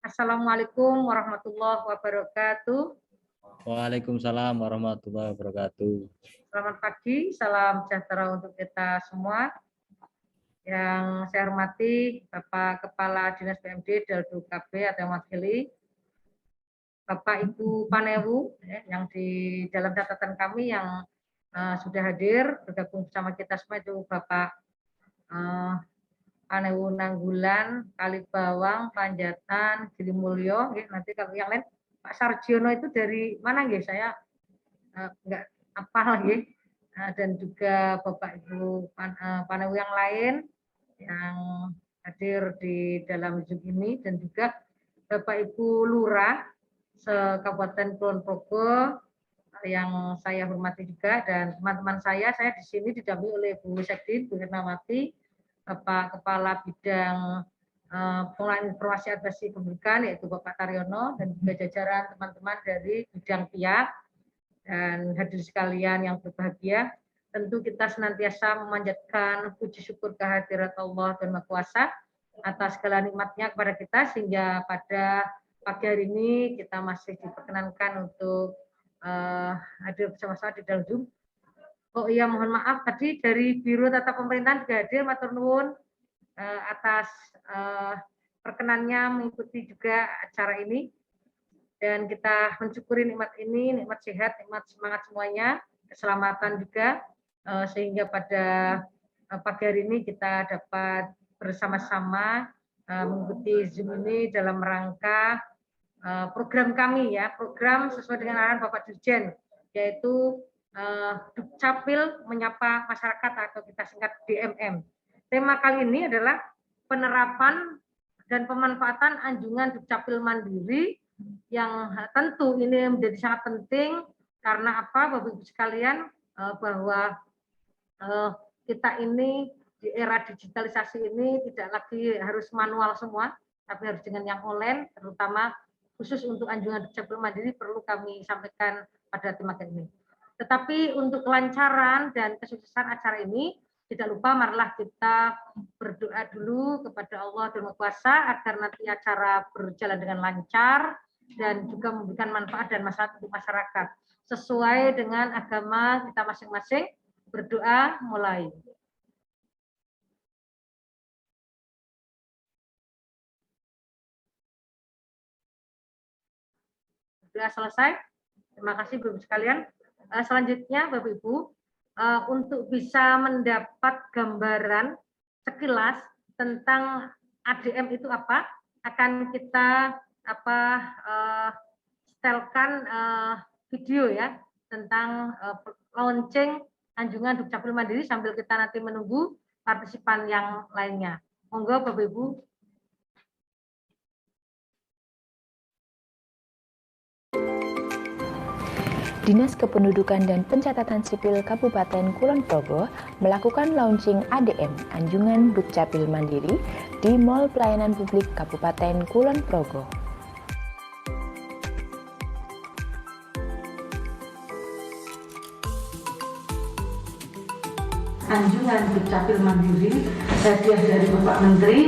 Assalamualaikum warahmatullahi wabarakatuh. Waalaikumsalam warahmatullahi wabarakatuh. Selamat pagi, salam sejahtera untuk kita semua. Yang saya hormati Bapak Kepala Dinas PMD Daldu KB atau Wakili, Bapak Ibu Panewu yang di dalam catatan kami yang sudah hadir bergabung bersama kita semua, itu Bapak Panewu Nanggulan, Kalibawang, Panjatan, Girimulyo. Nanti kalau yang lain Pak Sarjono itu dari mana nggih? Saya enggak apal nggih. Dan juga Bapak Ibu Panewu yang lain yang hadir di dalam Zoom ini, dan juga Bapak Ibu Lurah se-Kabupaten Kulon Progo yang saya hormati juga, dan teman-teman saya di sini didampingi oleh Bu Sekdin, Bu Hernawati, Bapak Kepala Bidang Pengelolaan Informasi Advokasi Pendidikan yaitu Bapak Taryono, dan juga jajaran teman-teman dari bidang pihak, dan hadir sekalian yang berbahagia. Tentu kita senantiasa memanjatkan puji syukur kehadirat Allah dan Maha Kuasa atas segala nikmatnya kepada kita, sehingga pada pagi hari ini kita masih diperkenankan untuk hadir bersama-sama di dalam Zoom. Oh iya, mohon maaf tadi dari Biro Tata Pemerintahan juga hadir, matur nuwun atas perkenannya mengikuti juga acara ini, dan kita mensyukuri nikmat ini, nikmat sehat, nikmat semangat semuanya, keselamatan juga, sehingga pada pagi hari ini kita dapat bersama-sama mengikuti Zoom ini dalam rangka program kami ya, program sesuai dengan arahan Bapak Dirjen, yaitu Dukcapil Menyapa Masyarakat atau kita singkat DMM. Tema kali ini adalah penerapan dan pemanfaatan anjungan Dukcapil Mandiri, yang tentu ini menjadi sangat penting karena apa, Bapak Ibu sekalian, bahwa kita ini di era digitalisasi ini tidak lagi harus manual semua, tapi harus dengan yang online, terutama khusus untuk anjungan Dukcapil Mandiri perlu kami sampaikan pada tema ini. Tetapi untuk kelancaran dan kesuksesan acara ini, tidak lupa marilah kita berdoa dulu kepada Allah dan Maha Kuasa agar nanti acara berjalan dengan lancar dan juga memberikan manfaat dan manfaat untuk masyarakat sesuai dengan agama kita masing-masing. Berdoa mulai. Sudah selesai. Terima kasih Bapak Ibu sekalian. Selanjutnya Bapak Ibu, untuk bisa mendapat gambaran sekilas tentang ADM itu apa, akan kita setelkan video ya tentang launching anjungan Dukcapil Mandiri sambil kita nanti menunggu partisipan yang lainnya. Monggo Bapak Ibu. Dinas Kependudukan dan Pencatatan Sipil Kabupaten Kulon Progo melakukan launching ADM Anjungan Dukcapil Mandiri di Mall Pelayanan Publik Kabupaten Kulon Progo. Anjungan Dukcapil Mandiri, hadiah dari Bapak Menteri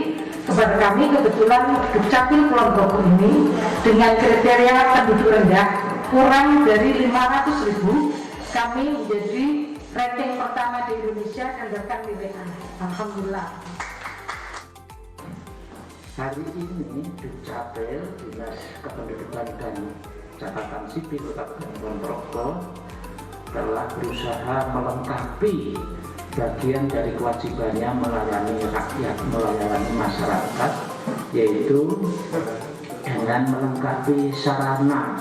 kepada kami. Kebetulan Dukcapil Kulon Progo ini dengan kriteria penduduk rendah kurang dari 500.000, kami menjadi ranking pertama di Indonesia dan bahkan nilai A. Alhamdulillah. Hari ini Dukcapil Dinas Kependudukan dan Catatan Sipil Kabupaten Kulon Progo telah berusaha melengkapi bagian dari kewajibannya melayani rakyat, melayani masyarakat, yaitu dengan melengkapi sarana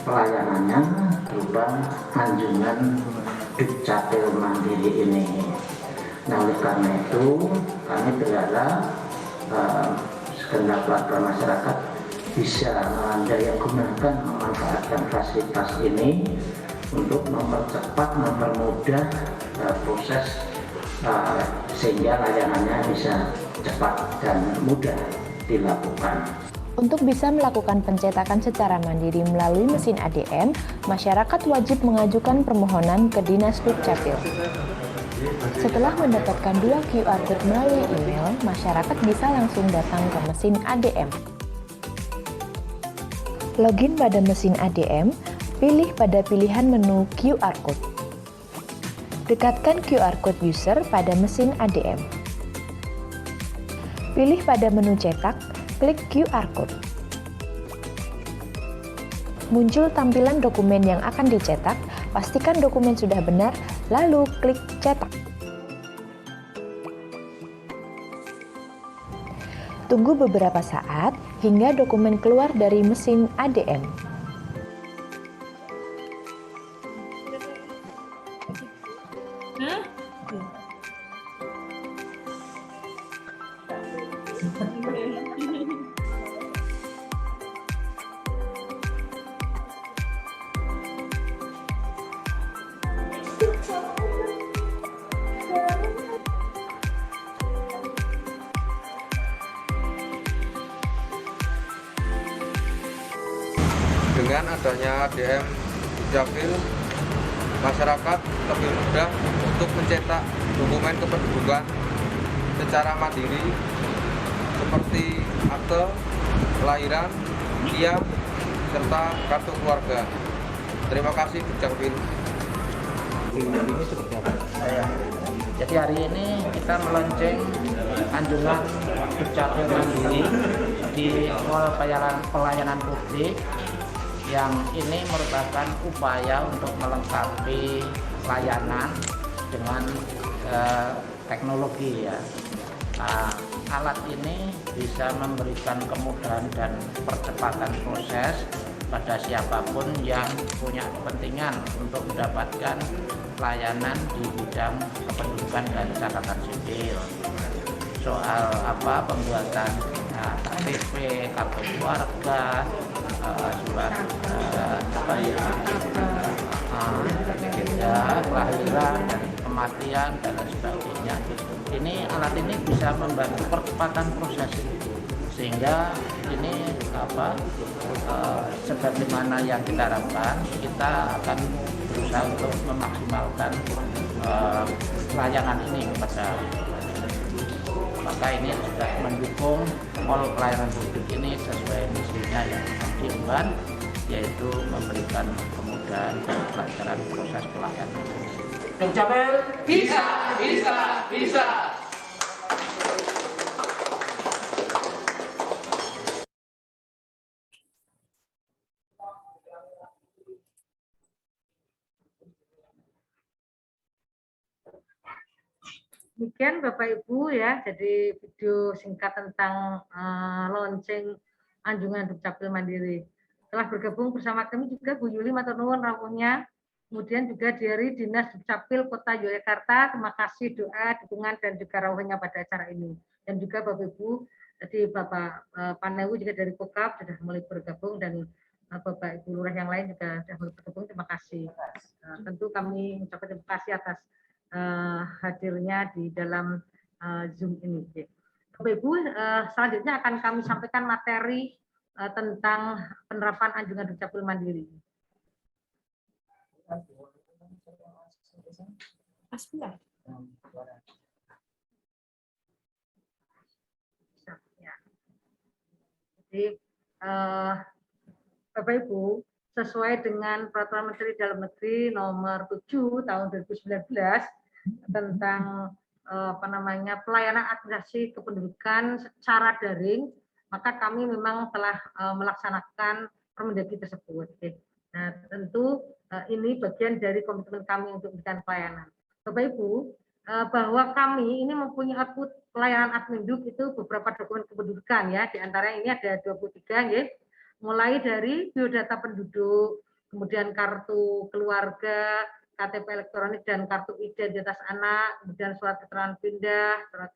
pelayanannya berupa anjungan Dukcapil Mandiri ini. Nah, oleh karena itu kami berharap segenap warga masyarakat bisa mendaya gunakan, memanfaatkan fasilitas ini untuk mempercepat, mempermudah proses sehingga layanannya bisa cepat dan mudah dilakukan. Untuk bisa melakukan pencetakan secara mandiri melalui mesin ADM, masyarakat wajib mengajukan permohonan ke Dinas Dukcapil. Setelah mendapatkan 2 QR Code melalui email, masyarakat bisa langsung datang ke mesin ADM. Login pada mesin ADM, pilih pada pilihan menu QR Code. Dekatkan QR Code user pada mesin ADM. Pilih pada menu cetak, klik QR Code. Muncul tampilan dokumen yang akan dicetak, pastikan dokumen sudah benar, lalu klik cetak. Tunggu beberapa saat hingga dokumen keluar dari mesin ADM. Dengan adanya ADM Dukcapil, masyarakat lebih mudah untuk mencetak dokumen kependudukan secara mandiri seperti akte kelahiran, KIA, serta kartu keluarga. Terima kasih Dukcapil. Jadi hari ini kita melaunching anjungan Dukcapil Mandiri di Mall Pelayanan Publik, yang ini merupakan upaya untuk melengkapi layanan dengan teknologi ya. Alat ini bisa memberikan kemudahan dan percepatan proses pada siapapun yang punya kepentingan untuk mendapatkan layanan di bidang kependudukan dan catatan sipil. Soal pembuatan KTP, kartu keluarga, surat kelahiran, kematian dan lain sebagainya. Alat ini bisa membantu percepatan proses itu, sehingga ini sebagaimana yang kita harapkan, kita akan berusaha untuk memaksimalkan layanan ini kepada. Maka ini sudah mendukung Mall Pelayanan Publik ini sesuai misinya yang diemban, yaitu memberikan kemudahan dan kelancaran proses pelayanan. Dukcapil bisa, bisa, bisa. Demikian Bapak Ibu ya, jadi video singkat tentang launching anjungan Dukcapil Mandiri. Telah bergabung bersama kami juga Bu Yuli matur nuwun rawuhnya, kemudian juga dari Dinas Dukcapil Kota Yogyakarta, terima kasih doa, dukungan dan juga rawuhnya pada acara ini. Dan juga Bapak Ibu, tadi Bapak Panewu juga dari Kokap sudah mulai bergabung, dan Bapak Ibu Lurah yang lain juga sudah mulai bergabung, terima kasih. Tentu kami mengucapkan terima kasih atas hadirnya di dalam Zoom ini. Bapak Ibu, selanjutnya akan kami sampaikan materi tentang penerapan anjungan Dukcapil Mandiri. Jadi, Bapak Ibu, sesuai dengan Peraturan Menteri Dalam Negeri Nomor 7 Tahun 2019 tentang pelayanan administrasi kependudukan secara daring, maka kami memang telah melaksanakan Permendagri tersebut. Nah, tentu ini bagian dari komitmen kami untuk memberikan pelayanan. Bapak Ibu, bahwa kami ini mempunyai output pelayanan Adminduk itu beberapa dokumen kependudukan ya, di antaranya ini ada 23 ya. Mulai dari biodata penduduk, kemudian kartu keluarga, KTP elektronik dan kartu identitas anak, kemudian surat keterangan pindah, surat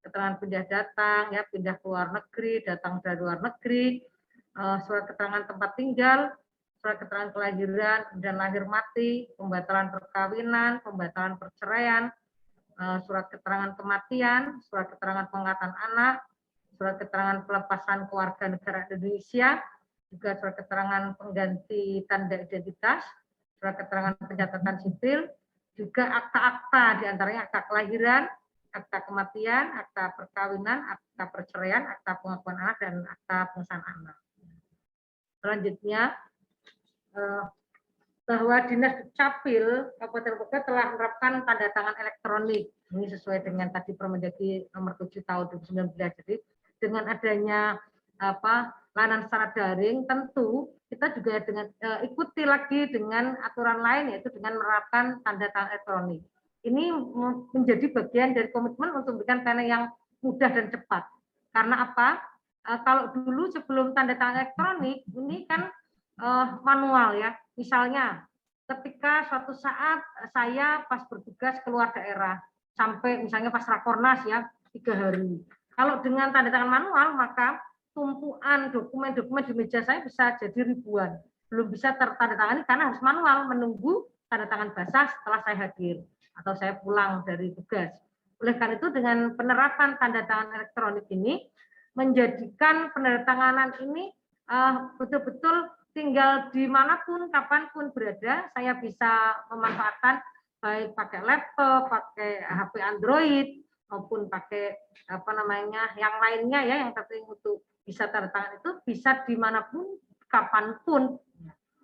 keterangan pindah datang, ya pindah ke luar negeri, datang dari luar negeri, surat keterangan tempat tinggal, surat keterangan kelahiran dan lahir mati, pembatalan perkawinan, pembatalan perceraian, surat keterangan kematian, surat keterangan pengangkatan anak, surat keterangan pelepasan kewarganegaraan Indonesia, juga surat keterangan pengganti tanda identitas, surat keterangan pencatatan sipil, juga akta-akta diantaranya akta kelahiran, akta kematian, akta perkawinan, akta perceraian, akta pengakuan anak, dan akta pengesahan anak. Selanjutnya bahwa Dinas Dukcapil Kabupaten Bogor telah menerapkan tanda tangan elektronik. Ini sesuai dengan tadi Permendagri nomor 7 tahun 2019. Jadi dengan adanya layanan secara daring, tentu kita juga dengan ikuti lagi dengan aturan lain, yaitu dengan menerapkan tanda tangan elektronik. Ini menjadi bagian dari komitmen untuk memberikan pelayanan yang mudah dan cepat. Karena apa? Kalau dulu sebelum tanda tangan elektronik ini kan manual ya. Misalnya ketika suatu saat saya pas bertugas keluar daerah sampai misalnya pas rakornas ya 3 hari. Kalau dengan tanda tangan manual maka tumpuan dokumen-dokumen di meja saya bisa jadi ribuan. Belum bisa tertandatangani karena harus manual menunggu tanda tangan basah setelah saya hadir atau saya pulang dari tugas. Oleh karena itu dengan penerapan tanda tangan elektronik ini menjadikan penandatanganan ini betul-betul tinggal dimanapun, kapanpun berada, saya bisa memanfaatkan baik pakai laptop, pakai HP Android, maupun pakai yang lainnya ya, yang terpenting untuk bisa tanda tangan itu bisa dimanapun, kapanpun.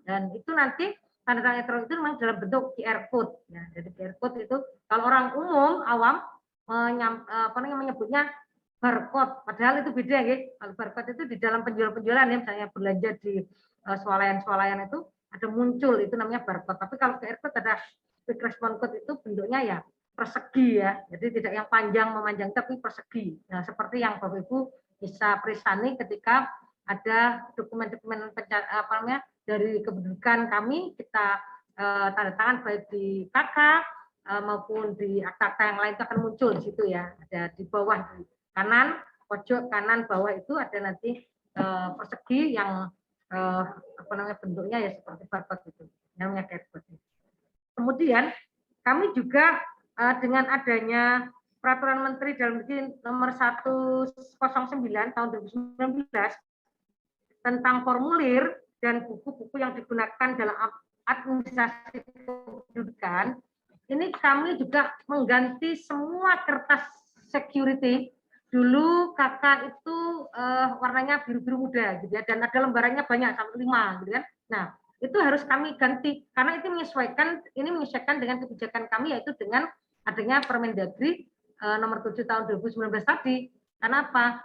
Dan itu nanti tanda tangan elektronik itu memang dalam bentuk QR code. Ya, jadi QR code itu kalau orang umum awam menyebutnya barcode, padahal itu beda ya. Kalau barcode itu di dalam penjualan ya, misalnya belanja di swalayan itu ada muncul itu namanya barcode. Tapi kalau QR code ada quick response code itu bentuknya ya persegi ya. Jadi tidak yang panjang memanjang tapi persegi. Nah, seperti yang Bapak Ibu bisa perisani ketika ada dokumen-dokumen dari kependudukan kami kita tanda tangan baik di KK maupun di akta-akta yang lain itu akan muncul di situ ya. Ada di bawah di kanan, pojok kanan bawah itu ada nanti persegi yang bentuknya ya seperti barcode itu, namanya QR. Kemudian kami juga dengan adanya Peraturan Menteri Dalam Negeri nomor 109 tahun 2019 tentang formulir dan buku-buku yang digunakan dalam administrasi kependudukan, ini kami juga mengganti semua kertas security. Dulu KK itu warnanya biru-biru muda gitu ya, dan ada lembarannya banyak sampai 5 gitu kan. Nah, itu harus kami ganti karena itu menyesuaikan dengan kebijakan kami, yaitu dengan adanya Permendagri nomor 7 tahun 2019 tadi. Kenapa?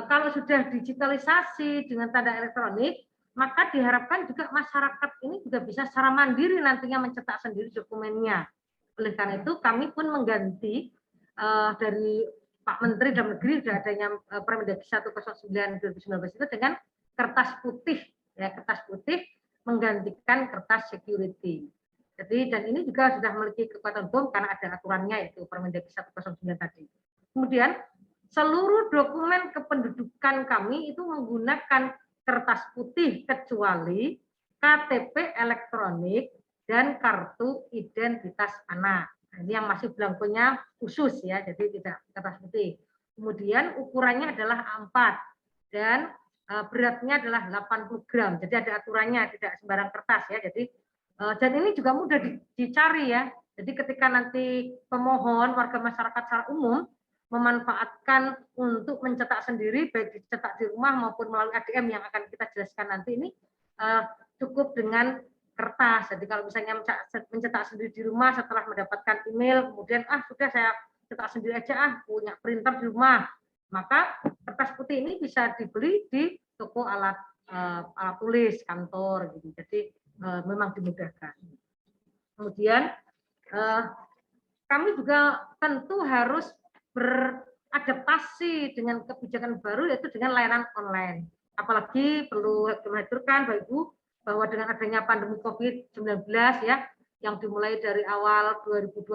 Kalau sudah digitalisasi dengan tanda elektronik, maka diharapkan juga masyarakat ini juga bisa secara mandiri nantinya mencetak sendiri dokumennya. Oleh karena itu kami pun mengganti dari Pak Menteri Dalam Negeri sudah adanya Permendagri 109 2019 itu dengan kertas putih ya, kertas putih menggantikan kertas security. Jadi dan ini juga sudah memiliki kekuatan hukum karena ada aturannya yaitu Permendagri 109 tadi. Kemudian seluruh dokumen kependudukan kami itu menggunakan kertas putih kecuali KTP elektronik dan kartu identitas anak. Nah, ini yang masih belangkonya khusus ya, jadi tidak kertas putih. Kemudian ukurannya adalah A4 dan beratnya adalah 80 gram. Jadi ada aturannya, tidak sembarang kertas ya. Jadi dan ini juga mudah dicari ya. Jadi ketika nanti pemohon warga masyarakat secara umum memanfaatkan untuk mencetak sendiri, baik dicetak di rumah maupun melalui ADM yang akan kita jelaskan nanti ini, cukup dengan kertas. Jadi kalau misalnya mencetak sendiri di rumah setelah mendapatkan email, kemudian sudah saya cetak sendiri aja punya printer di rumah, maka kertas putih ini bisa dibeli di toko alat tulis kantor gitu. Jadi memang dimudahkan. Kemudian kami juga tentu harus beradaptasi dengan kebijakan baru yaitu dengan layanan online. Apalagi perlu dihaturkan Bapak Ibu bahwa dengan adanya pandemi COVID-19 ya yang dimulai dari awal 2020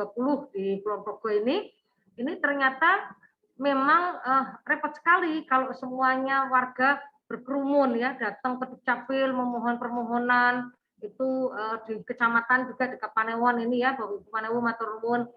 di Kulon Progo ini ternyata memang repot sekali kalau semuanya warga berkerumun ya datang ke Dukcapil memohon permohonan itu di kecamatan juga di Kapanewon ini ya Bapak Ibu Panewon matur nuwun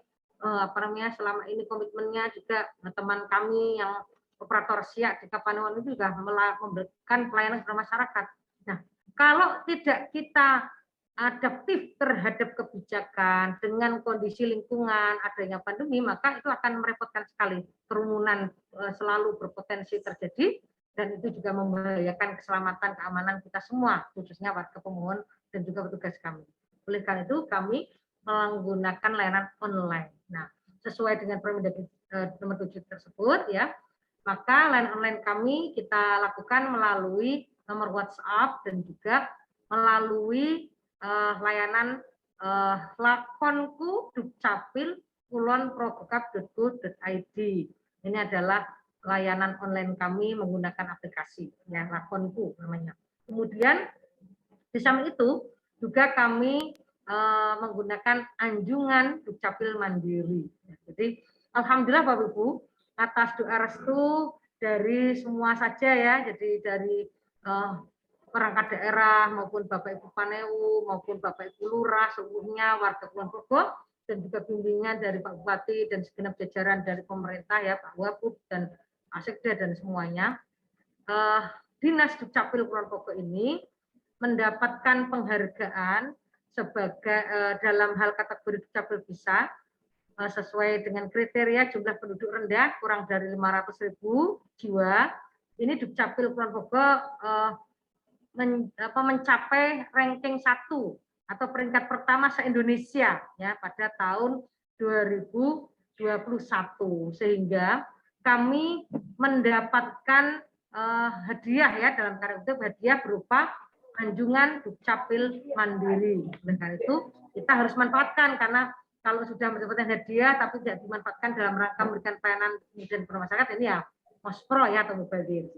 selama ini komitmennya juga teman kami yang operator siak di Kapanewon itu juga memberikan pelayanan kepada masyarakat. Nah, kalau tidak kita adaptif terhadap kebijakan dengan kondisi lingkungan adanya pandemi, maka itu akan merepotkan sekali. Kerumunan selalu berpotensi terjadi dan itu juga membahayakan keselamatan keamanan kita semua, khususnya warga pemohon dan juga petugas kami. Oleh karena itu kami menggunakan layanan online. Nah, sesuai dengan Permendagri nomor 7 tersebut ya, maka layanan online kami kita lakukan melalui nomor WhatsApp dan juga melalui layanan lakonku dukcapil@progokap.go.id. Ini adalah layanan online kami menggunakan aplikasi ya, lakonku namanya. Kemudian di samping itu juga kami menggunakan anjungan Dukcapil Mandiri. Jadi alhamdulillah Bapak Ibu, atas doa restu dari semua saja ya, jadi dari perangkat daerah maupun Bapak Ibu Paneu maupun Bapak Ibu Lurah, seluruhnya warga Kulon Progo, dan juga bimbingan dari Pak Bupati dan segenap jajaran dari pemerintah ya, Pak Wabub dan Pak Sekda dan semuanya. Dinas Dukcapil Kulon Progo ini mendapatkan penghargaan sebagai dalam hal kategori Dukcapil bisa sesuai dengan kriteria jumlah penduduk rendah kurang dari 500.000 jiwa. Ini Dukcapil Kulon Progo mencapai ranking 1 atau peringkat pertama se-Indonesia ya pada tahun 2021, sehingga kami mendapatkan hadiah ya, dalam tanda kutip hadiah berupa anjungan Dukcapil Mandiri. Oleh karena itu kita harus manfaatkan, karena kalau sudah mendapatkan hadiah tapi tidak dimanfaatkan dalam rangka memberikan pelayanan dan masyarakat, ini ya mospro ya atau mubazir.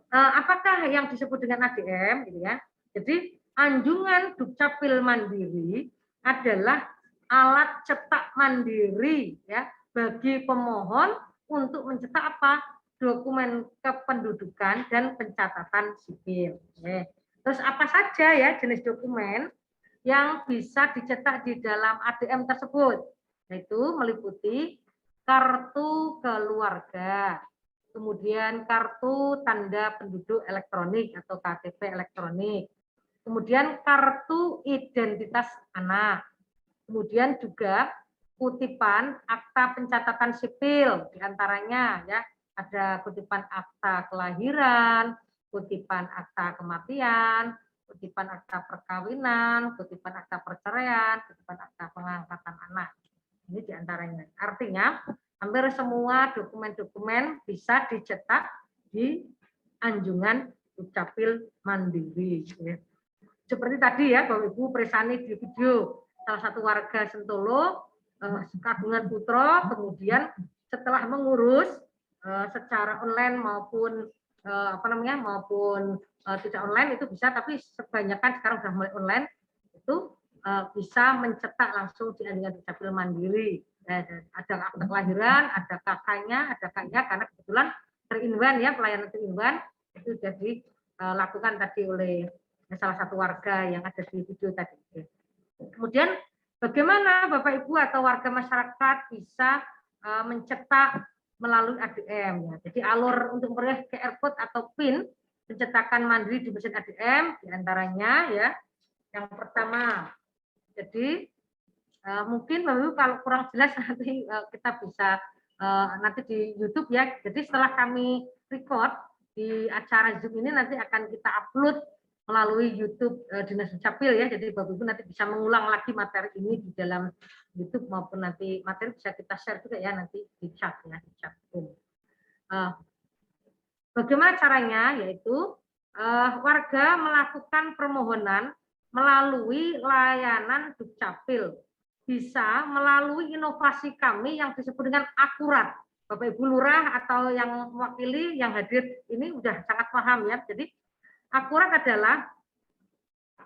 Apakah yang disebut dengan ADM gitu ya? Jadi anjungan Dukcapil Mandiri adalah alat cetak mandiri ya bagi pemohon untuk mencetak apa? Dokumen kependudukan dan pencatatan sipil. Terus apa saja ya jenis dokumen yang bisa dicetak di dalam ADM tersebut? Yaitu meliputi kartu keluarga, kemudian kartu tanda penduduk elektronik atau KTP elektronik, kemudian kartu identitas anak, kemudian juga kutipan akta pencatatan sipil, diantaranya ya ada kutipan akta kelahiran, kutipan akta kematian, kutipan akta perkawinan, kutipan akta perceraian, kutipan akta pengangkatan anak. Ini diantaranya. Artinya hampir semua dokumen-dokumen bisa dicetak di anjungan Dukcapil Mandiri. Seperti tadi ya Bapak Ibu Presani di video, salah satu warga Sentolo, Kagungan Putra, kemudian setelah mengurus secara online maupun maupun tidak online itu bisa, tapi kebanyakan sekarang sudah mulai online, itu bisa mencetak langsung di anjungan Dukcapil Mandiri. Ada akta kelahiran, ada kakaknya, karena kebetulan terinwan ya, pelayanan terinwan itu sudah dilakukan tadi oleh salah satu warga yang ada di video tadi. Kemudian bagaimana Bapak Ibu atau warga masyarakat bisa mencetak melalui ADM ya. Jadi alur untuk memperoleh QR code atau PIN pencetakan mandiri di mesin ADM diantaranya ya. Yang pertama, jadi mungkin kalau kurang jelas nanti kita bisa nanti di YouTube ya. Jadi setelah kami record di acara Zoom ini nanti akan kita upload melalui YouTube Dinas Dukcapil ya. Jadi Bapak Ibu nanti bisa mengulang lagi materi ini di dalam YouTube maupun nanti materi bisa kita share juga ya nanti di chat ya, di chat Zoom. Bagaimana caranya? Yaitu warga melakukan permohonan melalui layanan Dukcapil. Bisa melalui inovasi kami yang disebut dengan akurat. Bapak Ibu Lurah atau yang mewakili yang hadir ini sudah sangat paham ya. Jadi akurat adalah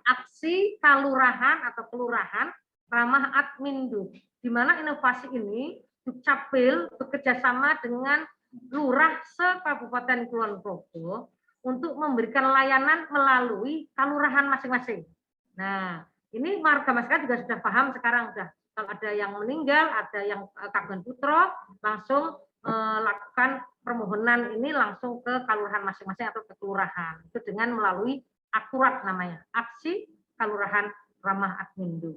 aksi kalurahan atau kelurahan ramah admindu, di mana inovasi ini Dukcapil bekerjasama dengan lurah se-Kabupaten Kulon Progo untuk memberikan layanan melalui kalurahan masing-masing. Nah, ini warga masyarakat juga sudah paham sekarang, sudah kalau ada yang meninggal, ada yang Kagungan Putra, langsung lakukan permohonan ini langsung ke kalurahan masing-masing atau ke kelurahan. Itu dengan melalui akurat namanya, aksi kalurahan ramah admindu.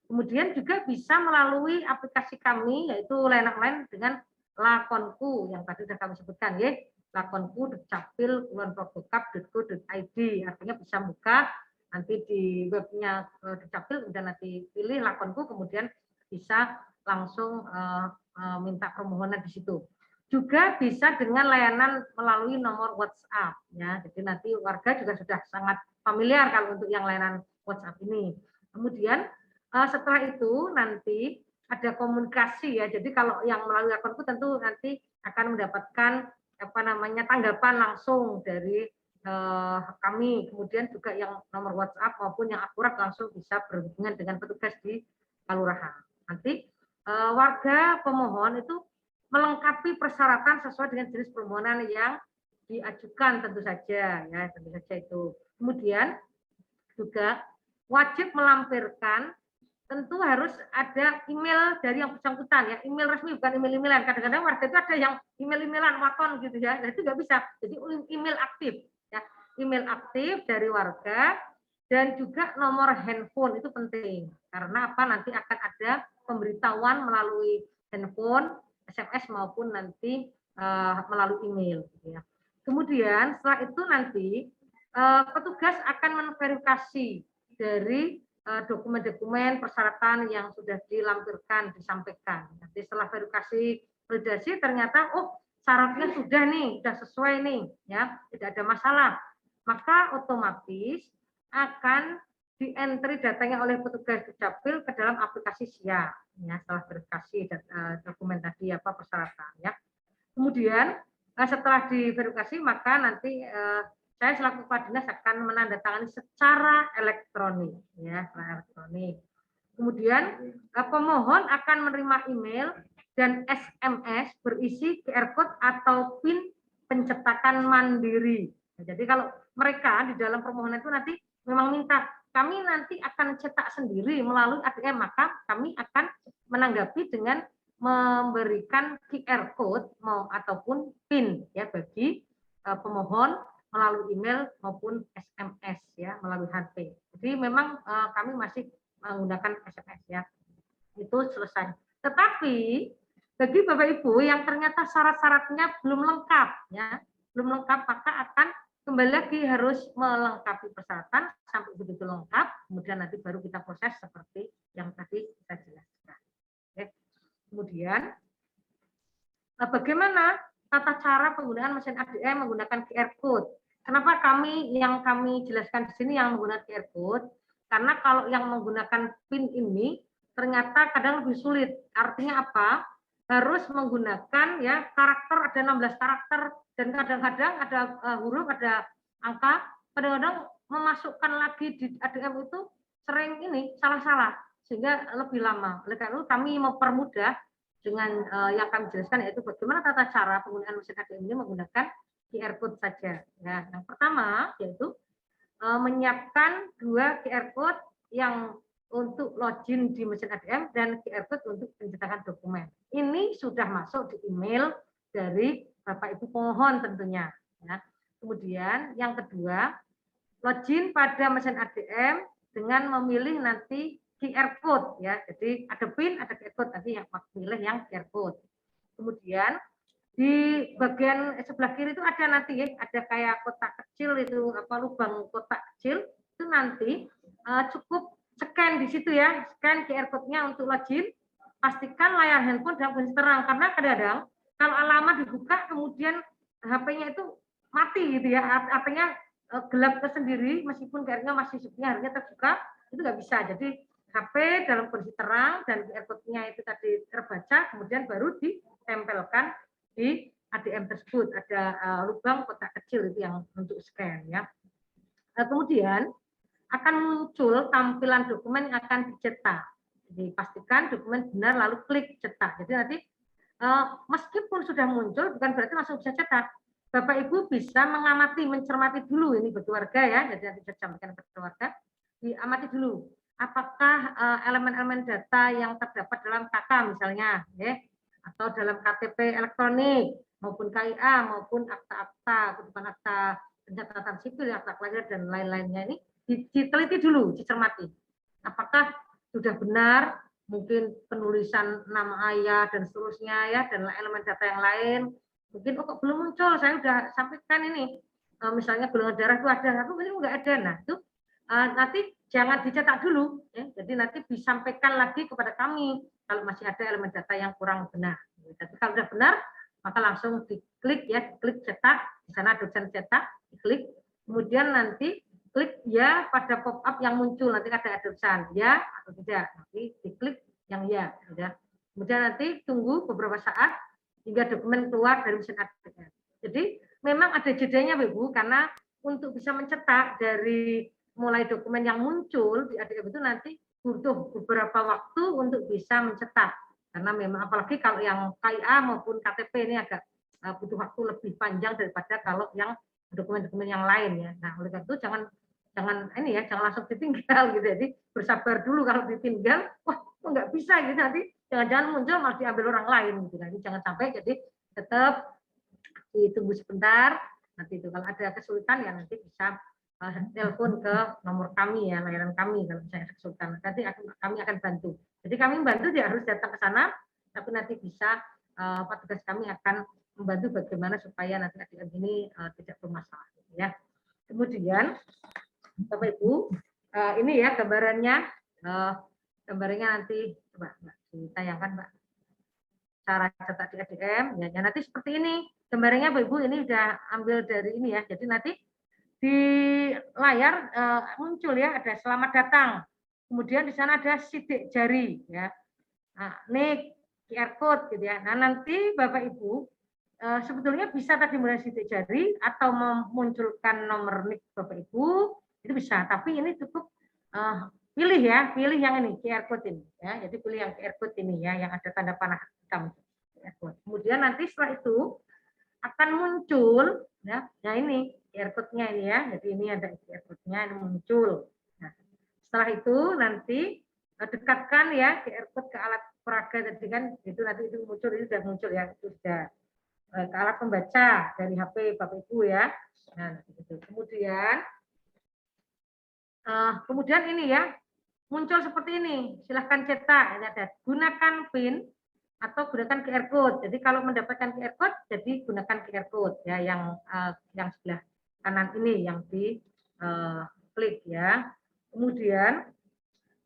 Kemudian juga bisa melalui aplikasi kami, yaitu layanan dengan Lakonku yang tadi sudah kami sebutkan ya. lakonku dukcapil kulonprogo.kap.go.id, artinya bisa buka nanti di webnya dukcapil, kemudian nanti pilih lakonku, kemudian bisa langsung minta permohonan di situ. Juga bisa dengan layanan melalui nomor WhatsApp ya. Jadi nanti warga juga sudah sangat familiar kalau untuk yang layanan WhatsApp ini. Kemudian setelah itu nanti ada komunikasi ya. Jadi kalau yang melalui akunku tentu nanti akan mendapatkan tanggapan langsung dari kami. Kemudian juga yang nomor WhatsApp maupun yang akurat langsung bisa berhubungan dengan petugas di kelurahan. Nanti warga pemohon itu melengkapi persyaratan sesuai dengan jenis permohonan yang diajukan tentu saja ya, tentu saja itu. Kemudian juga wajib melampirkan, tentu harus ada email dari yang bersangkutan ya, email resmi bukan email-emailan. Kadang-kadang warga itu ada yang email-emailan waton gitu ya, nah, itu nggak bisa. Jadi email aktif ya, email aktif dari warga dan juga nomor handphone itu penting karena apa, nanti akan ada pemberitahuan melalui handphone, SMS maupun nanti melalui email. Gitu ya. Kemudian setelah itu nanti petugas akan memverifikasi dari dokumen-dokumen persyaratan yang sudah dilampirkan, disampaikan. Nanti setelah verifikasi validasi ternyata syaratnya sudah nih, sudah sesuai nih, ya tidak ada masalah, maka otomatis akan di-entry datanya oleh petugas Dukcapil ke dalam aplikasi SIA ya, setelah verifikasi dokumen tadi persyaratan ya. Kemudian setelah diverifikasi maka nanti saya selaku Kepala Dinas akan menandatangani secara elektronik ya, secara elektronik. Kemudian pemohon akan menerima email dan SMS berisi QR code atau PIN pencetakan mandiri. Nah, jadi kalau mereka di dalam permohonan itu nanti memang minta kami nanti akan cetak sendiri melalui ADM, maka kami akan menanggapi dengan memberikan QR code ataupun PIN ya bagi pemohon melalui email maupun SMS ya, melalui HP. Jadi memang kami masih menggunakan SMS ya. Itu selesai. Tetapi bagi Bapak Ibu yang ternyata syarat-syaratnya belum lengkap ya, belum lengkap, maka akan kembali lagi harus melengkapi persyaratan sampai begitu lengkap, kemudian nanti baru kita proses seperti yang tadi kita jelaskan. Oke. Kemudian bagaimana tata cara penggunaan mesin ADM menggunakan QR code? Kenapa kami jelaskan di sini yang menggunakan QR code? Karena kalau yang menggunakan PIN ini ternyata kadang lebih sulit. Artinya apa? Harus menggunakan ya karakter, ada 16 karakter, dan kadang-kadang ada huruf, ada angka, kadang-kadang memasukkan lagi di ADM itu sering ini salah-salah sehingga lebih lama. Oleh karena itu kami mempermudah dengan yang kami jelaskan, yaitu bagaimana tata cara penggunaan mesin ADM ini menggunakan QR code saja. Nah, yang pertama yaitu menyiapkan 2 QR code yang untuk login di mesin ADM dan QR code untuk pencetakan dokumen. Ini sudah masuk di email dari Bapak Ibu pemohon tentunya. Ya. Kemudian yang kedua, login pada mesin ADM dengan memilih nanti QR code ya. Jadi ada PIN, ada QR code, nanti yang pilih yang QR code. Kemudian di bagian sebelah kiri itu ada nanti ya, ada kayak kotak kecil itu lubang kotak kecil itu nanti cukup scan di situ ya, scan QR code-nya untuk login. Pastikan layar handphone dalam kondisi terang karena kadang-kadang kalau alamat dibuka kemudian HP-nya itu mati gitu ya, artinya gelap tersendiri meskipun QR-nya masih harusnya terbuka, itu nggak bisa. Jadi HP dalam kondisi terang dan QR code-nya itu tadi terbaca, kemudian baru ditempelkan di ADM tersebut. Ada lubang kotak kecil itu yang untuk scan ya. Kemudian akan muncul tampilan dokumen yang akan dicetak. Jadi pastikan dokumen benar lalu klik cetak. Jadi nanti meskipun sudah muncul bukan berarti langsung bisa cetak. Bapak Ibu bisa mengamati, mencermati dulu ini bagi warga ya. Jadi nanti saya sampaikan kepada warga, diamati dulu apakah elemen-elemen data yang terdapat dalam KK misalnya, ya, atau dalam KTP elektronik maupun KIA maupun akta-akta, kebutuhan akta pencatatan sipil, akta kelahiran dan lain-lainnya ini diteliti dulu, dicermati. Apakah sudah benar, mungkin penulisan nama ayah dan seterusnya ya, dan elemen data yang lain Mungkin kok belum muncul, saya udah sampaikan ini. Misalnya golongan darah itu ada, aku ini enggak ada. Nah, itu nanti jangan dicetak dulu ya. Jadi nanti disampaikan lagi kepada kami kalau masih ada elemen data yang kurang benar. Jadi kalau sudah benar, maka langsung diklik ya, klik cetak, di sana ada opsi cetak, diklik. Kemudian nanti klik ya pada pop up yang muncul, nanti ada tulisan ya atau tidak, nanti diklik yang ya. Kemudian nanti tunggu beberapa saat hingga dokumen keluar dari mesin ATM. Jadi memang ada jedanya Ibu, karena untuk bisa mencetak dari mulai dokumen yang muncul di ATM itu nanti butuh beberapa waktu untuk bisa mencetak. Karena memang apalagi kalau yang KIA maupun KTP ini agak butuh waktu lebih panjang daripada kalau yang dokumen-dokumen yang lain ya. Nah, oleh karena itu jangan ini ya, jangan langsung ditinggal gitu. Jadi bersabar dulu, kalau ditinggal, wah kok nggak bisa gitu, nanti jangan-jangan muncul malah diambil orang lain gitu. Nah, ini jangan sampai, jadi tetap ditunggu sebentar. Nanti itu kalau ada kesulitan ya nanti bisa telepon ke nomor kami ya, layanan kami kalau saya kesulitan. Nanti kami akan bantu. Jadi kami membantu tidak harus datang ke sana, tapi nanti bisa petugas kami akan membantu bagaimana supaya nanti ATM ini tidak bermasalah ya. Kemudian Bapak Ibu, ini ya gambarannya, gambarannya nanti coba Mbak ditayangkan Mbak. Cara cetak di ATM ya, nanti seperti ini gambarannya Bapak Ibu, ini udah ambil dari ini ya. Jadi nanti di layar muncul ya, ada selamat datang. Kemudian di sana ada sidik jari ya. Nah, ini QR code gitu ya. Nah, nanti Bapak Ibu sebetulnya bisa tadi mulai sidik jari atau memunculkan nomor NIK Bapak Ibu, itu bisa. Tapi ini cukup pilih ya, pilih yang ini QR code ini ya. Jadi pilih yang QR code ini ya, yang ada tanda panah hitam. Kemudian nanti setelah itu akan muncul ya, ini QR code-nya ini ya. Jadi ini ada QR code-nya, ini muncul. Nah, setelah itu nanti dekatkan ya QR code ke alat peraga tadi kan, itu nanti itu muncul, ini sudah muncul ya, itu sudah ke alat pembaca dari HP Bapak Ibu ya. Nah, gitu. Kemudian ini ya, muncul seperti ini, silahkan cetak, ini ada gunakan PIN atau gunakan QR code. Jadi kalau mendapatkan QR code, jadi gunakan QR code ya, yang sebelah kanan ini yang di klik ya. Kemudian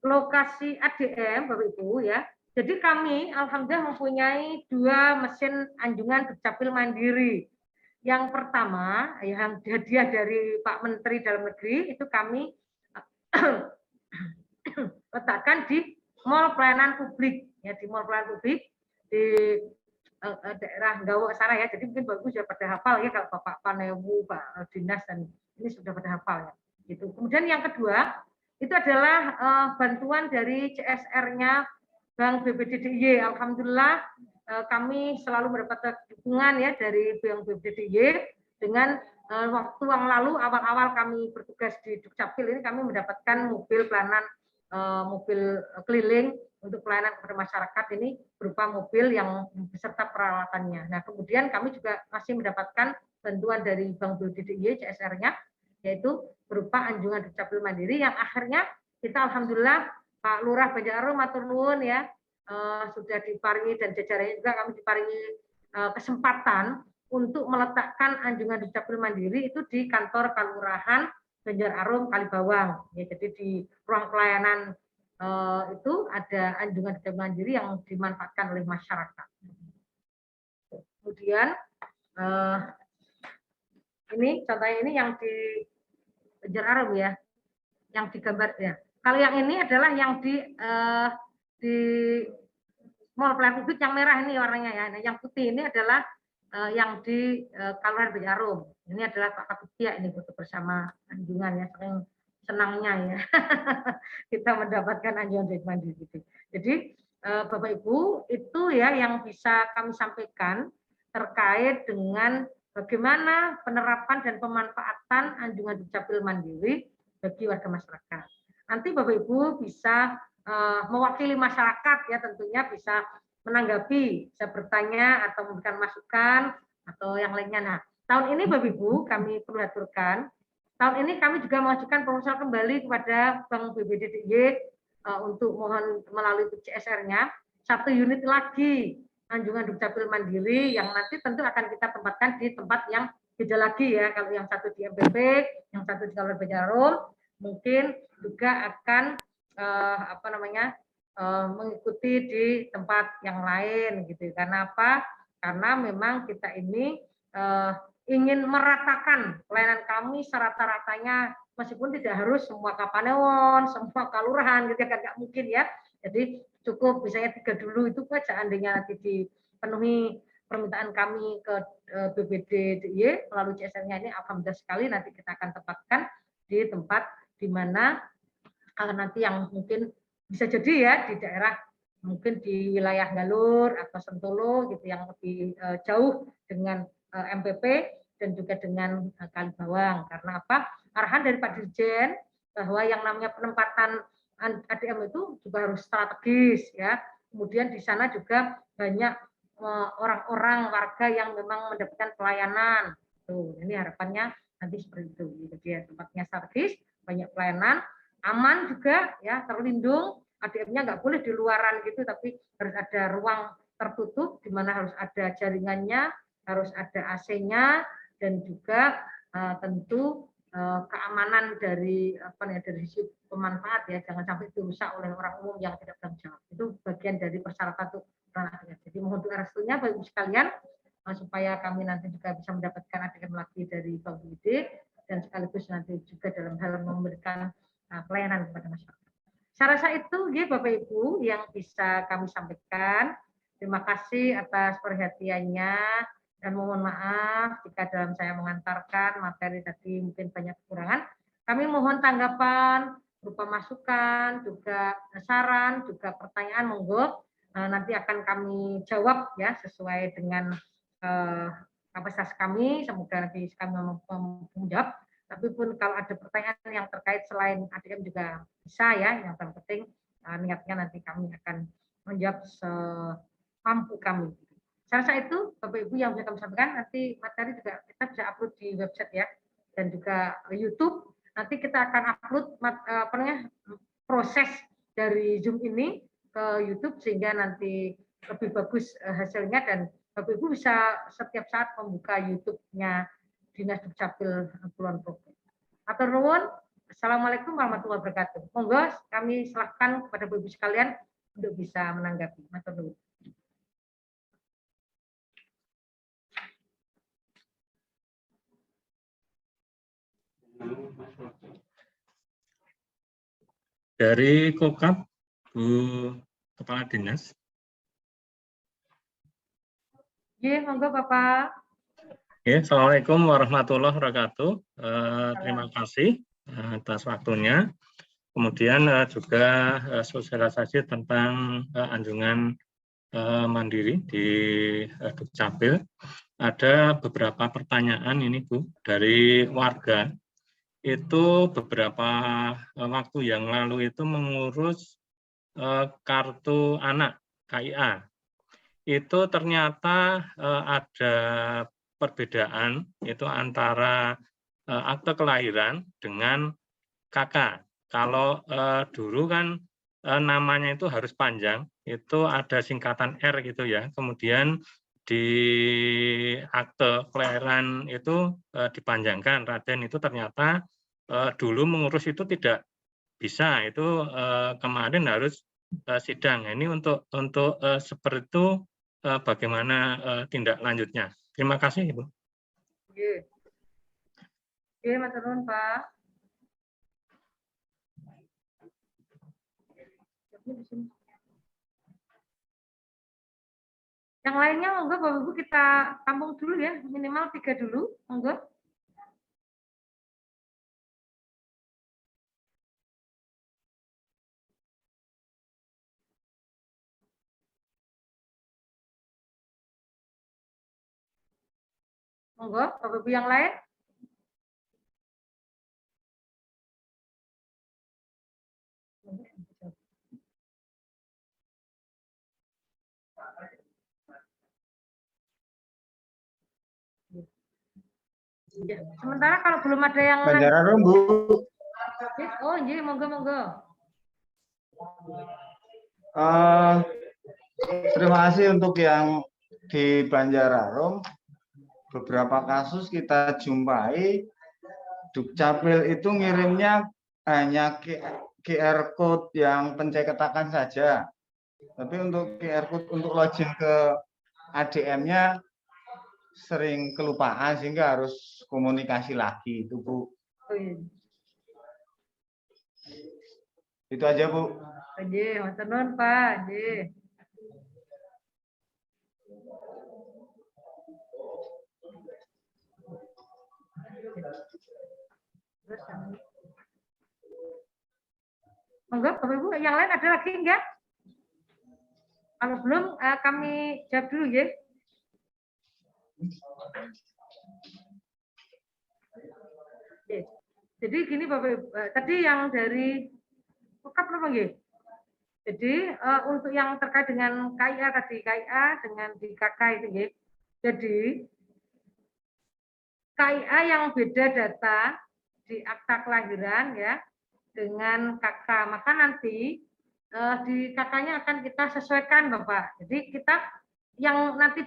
lokasi ATM Bapak Ibu ya. Jadi kami alhamdulillah mempunyai 2 mesin anjungan Dukcapil mandiri. Yang pertama yang hadiah dari Pak Menteri Dalam Negeri itu kami letakkan di Mall Pelayanan Publik ya, di Mall Pelayanan Publik di daerah Gawok sana ya. Jadi mungkin bagus ya pada hafal ya, kalau Bapak Panewu, Pak Dinas dan ini sudah pada hafal ya. Gitu. Kemudian yang kedua itu adalah bantuan dari CSR-nya Bank BPDDY. Alhamdulillah kami selalu mendapat dukungan ya dari Bank BPDDY. Dengan waktu yang lalu awal-awal kami bertugas di Dukcapil ini, kami mendapatkan mobil pelayanan, mobil keliling untuk pelayanan kepada masyarakat ini berupa mobil yang beserta peralatannya. Nah, kemudian kami juga masih mendapatkan bantuan dari Bank BPDDY CSR-nya, yaitu berupa anjungan Dukcapil mandiri yang akhirnya kita alhamdulillah Pak Lurah Banjar-Arum matur nuwun ya, sudah diparingi dan jajarannya juga kami diparingi kesempatan untuk meletakkan anjungan Dukcapil mandiri itu di kantor Kelurahan Banjar-Arum Kalibawang ya. Jadi di ruang pelayanan itu ada anjungan Dukcapil mandiri yang dimanfaatkan oleh masyarakat. Kemudian ini contohnya ini yang di Banjar-Arum ya, yang digambar ya. Kalau yang ini adalah yang di Mall Pelayanan Publik yang merah ini warnanya ya. Nah, yang putih ini adalah yang di Kelurahan Banjar-Arum. Ini adalah Pak Kapitia ini foto bersama anjungan ya, saking senangnya ya kita mendapatkan anjungan dari mandiri gitu. Jadi Bapak Ibu itu ya yang bisa kami sampaikan terkait dengan bagaimana penerapan dan pemanfaatan anjungan Dukcapil mandiri bagi warga masyarakat. Nanti Bapak Ibu bisa mewakili masyarakat ya, tentunya bisa menanggapi, bisa bertanya atau memberikan masukan atau yang lainnya. Nah, tahun ini Bapak Ibu kami perlu aturkan, tahun ini kami juga mengajukan proposal kembali kepada Bank BPDDY untuk mohon melalui CSR-nya 1 unit lagi anjungan Dukcapil Mandiri yang nanti tentu akan kita tempatkan di tempat yang beda lagi ya. Kalau yang satu di MPP, yang satu di Kabupaten Jarum, mungkin juga akan mengikuti di tempat yang lain gitu. Karena apa? Karena memang kita ini ingin meratakan pelayanan kami serata-ratanya, meskipun tidak harus semua Kapanewon, semua kelurahan gitu kan, nggak mungkin ya. Jadi cukup misalnya 3 dulu itu aja, seandainya nanti dipenuhi permintaan kami ke BPD DIY melalui CSR-nya ini, alhamdulillah sekali nanti kita akan tempatkan di tempat di mana nanti yang mungkin bisa jadi ya di daerah mungkin di wilayah Galur atau Sentolo gitu yang lebih jauh dengan MPP dan juga dengan Kalibawang. Karena apa? Arahan dari Pak Dirjen bahwa yang namanya penempatan ADM itu juga harus strategis ya. Kemudian di sana juga banyak orang-orang warga yang memang mendapatkan pelayanan. Tuh, ini harapannya nanti seperti itu. Jadi ya, tempatnya strategis, banyak pelayanan, aman juga ya, terlindung. ADM-nya nggak boleh di luaran gitu, tapi harus ada ruang tertutup di mana harus ada jaringannya, harus ada AC-nya, dan juga tentu keamanan dari dari sisi pemanfaat ya, jangan sampai dirusak oleh orang umum yang tidak bertanggung jawab. Itu bagian dari persyaratan untuk ADM. Jadi mohon doa restunya Bapak Ibu sekalian supaya kami nanti juga bisa mendapatkan ADM lagi dari BPD dan sekaligus nanti juga dalam hal memberikan pelayanan kepada masyarakat. Saya rasa itu ya Bapak Ibu yang bisa kami sampaikan. Terima kasih atas perhatiannya dan mohon maaf jika dalam saya mengantarkan materi tadi mungkin banyak kekurangan. Kami mohon tanggapan berupa masukan, juga saran, juga pertanyaan, monggo nanti akan kami jawab ya sesuai dengan kapasitas kami. Semoga nanti kami menjawab. Tapi pun kalau ada pertanyaan yang terkait selain ADM juga bisa ya, yang penting niatnya nanti kami akan menjawab semampu kami. Saya rasa itu Bapak Ibu yang bisa kami sampaikan. Nanti materi juga kita bisa upload di website ya, dan juga YouTube. Nanti kita akan upload proses dari Zoom ini ke YouTube sehingga nanti lebih bagus hasilnya, dan Bapak Ibu bisa setiap saat membuka YouTube-nya Dinas Dukcapil Kulon Progo. Matur nuwun. Assalamualaikum warahmatullahi wabarakatuh. Monggo kami serahkan kepada Bapak Ibu sekalian untuk bisa menanggapi. Matur nuwun. Dari Kokap, Bu Kepala Dinas. Iya, monggo Bapak. Ya, Assalamualaikum warahmatullahi wabarakatuh. Terima kasih atas waktunya. Kemudian juga sosialisasi tentang anjungan mandiri di Dukcapil. Ada beberapa pertanyaan ini Bu dari warga. Itu beberapa waktu yang lalu itu mengurus kartu anak KIA. Itu ternyata ada perbedaan itu antara akte kelahiran dengan KK. Kalau dulu kan namanya itu harus panjang, itu ada singkatan R gitu ya. Kemudian di akte kelahiran itu dipanjangkan. Raden itu ternyata dulu mengurus itu tidak bisa. Itu kemarin harus sidang. Ini untuk seperti itu bagaimana tindak lanjutnya. Terima kasih, Ibu. Oke, Mas Arun, Pak. Yang lainnya, monggo Bapak Ibu kita tampung dulu ya, minimal 3 dulu, monggo. Monggo, Bapak Ibu yang lain. Ya, sementara kalau belum ada yang Banjaran, Bu. Oh, iya, monggo. Terima kasih untuk yang di Banjararom. Beberapa kasus kita jumpai Dukcapil itu ngirimnya hanya QR code yang pencetakan saja. Tapi untuk QR code untuk login ke ADM-nya sering kelupaan sehingga harus komunikasi lagi itu, Bu. Itu aja, Bu. Nggih, matur nuwun, Pak. Nggih. Monggo, Bapak Ibu, yang lain ada lagi enggak? Kalau belum, kami jawab dulu ya. Oke. Jadi gini Bapak Ibu, tadi yang dari lengkap belum nggih? Jadi untuk yang terkait dengan KIA tadi, KIA dengan di KK itu nggih. Jadi KIA yang beda data di akta kelahiran ya dengan KK, maka nanti di KK-nya akan kita sesuaikan Bapak. Jadi kita yang nanti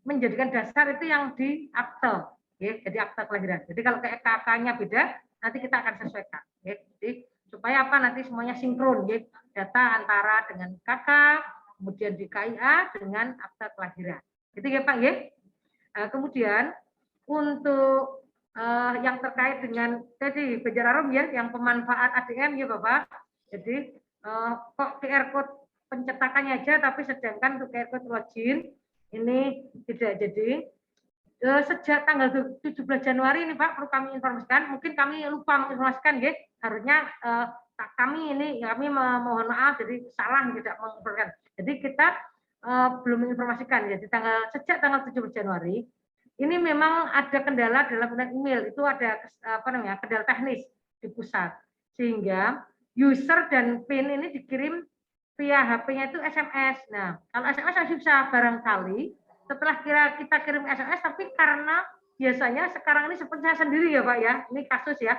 menjadikan dasar itu yang di akte, ya, jadi akta kelahiran. Jadi kalau kayak KK-nya beda, nanti kita akan sesuaikan. Ya. Jadi supaya apa nanti semuanya sinkron, ya, data antara dengan KK, kemudian di KIA dengan akta kelahiran. Itu ya Pak, ya. Kemudian untuk yang terkait dengan tadi Banjararom ya, yang pemanfaat ADM ya Bapak. Jadi kok QR code pencetakannya aja, tapi sedangkan untuk QR code login ini tidak jadi. Sejak tanggal 17 Januari ini Pak, perlu kami informasikan, mungkin kami lupa menginformasikan ya, harusnya kami mohon maaf, jadi salah tidak menginformasikan. Jadi kita belum menginformasikan ya, sejak tanggal 17 Januari ini memang ada kendala dalam penggunaan email, itu ada kendala teknis di pusat, sehingga user dan PIN ini dikirim via HP-nya itu SMS. Nah, kalau SMS masih bisa barangkali setelah kita kirim SMS, tapi karena biasanya sekarang ini seperti saya sendiri ya Pak ya, ini kasus ya,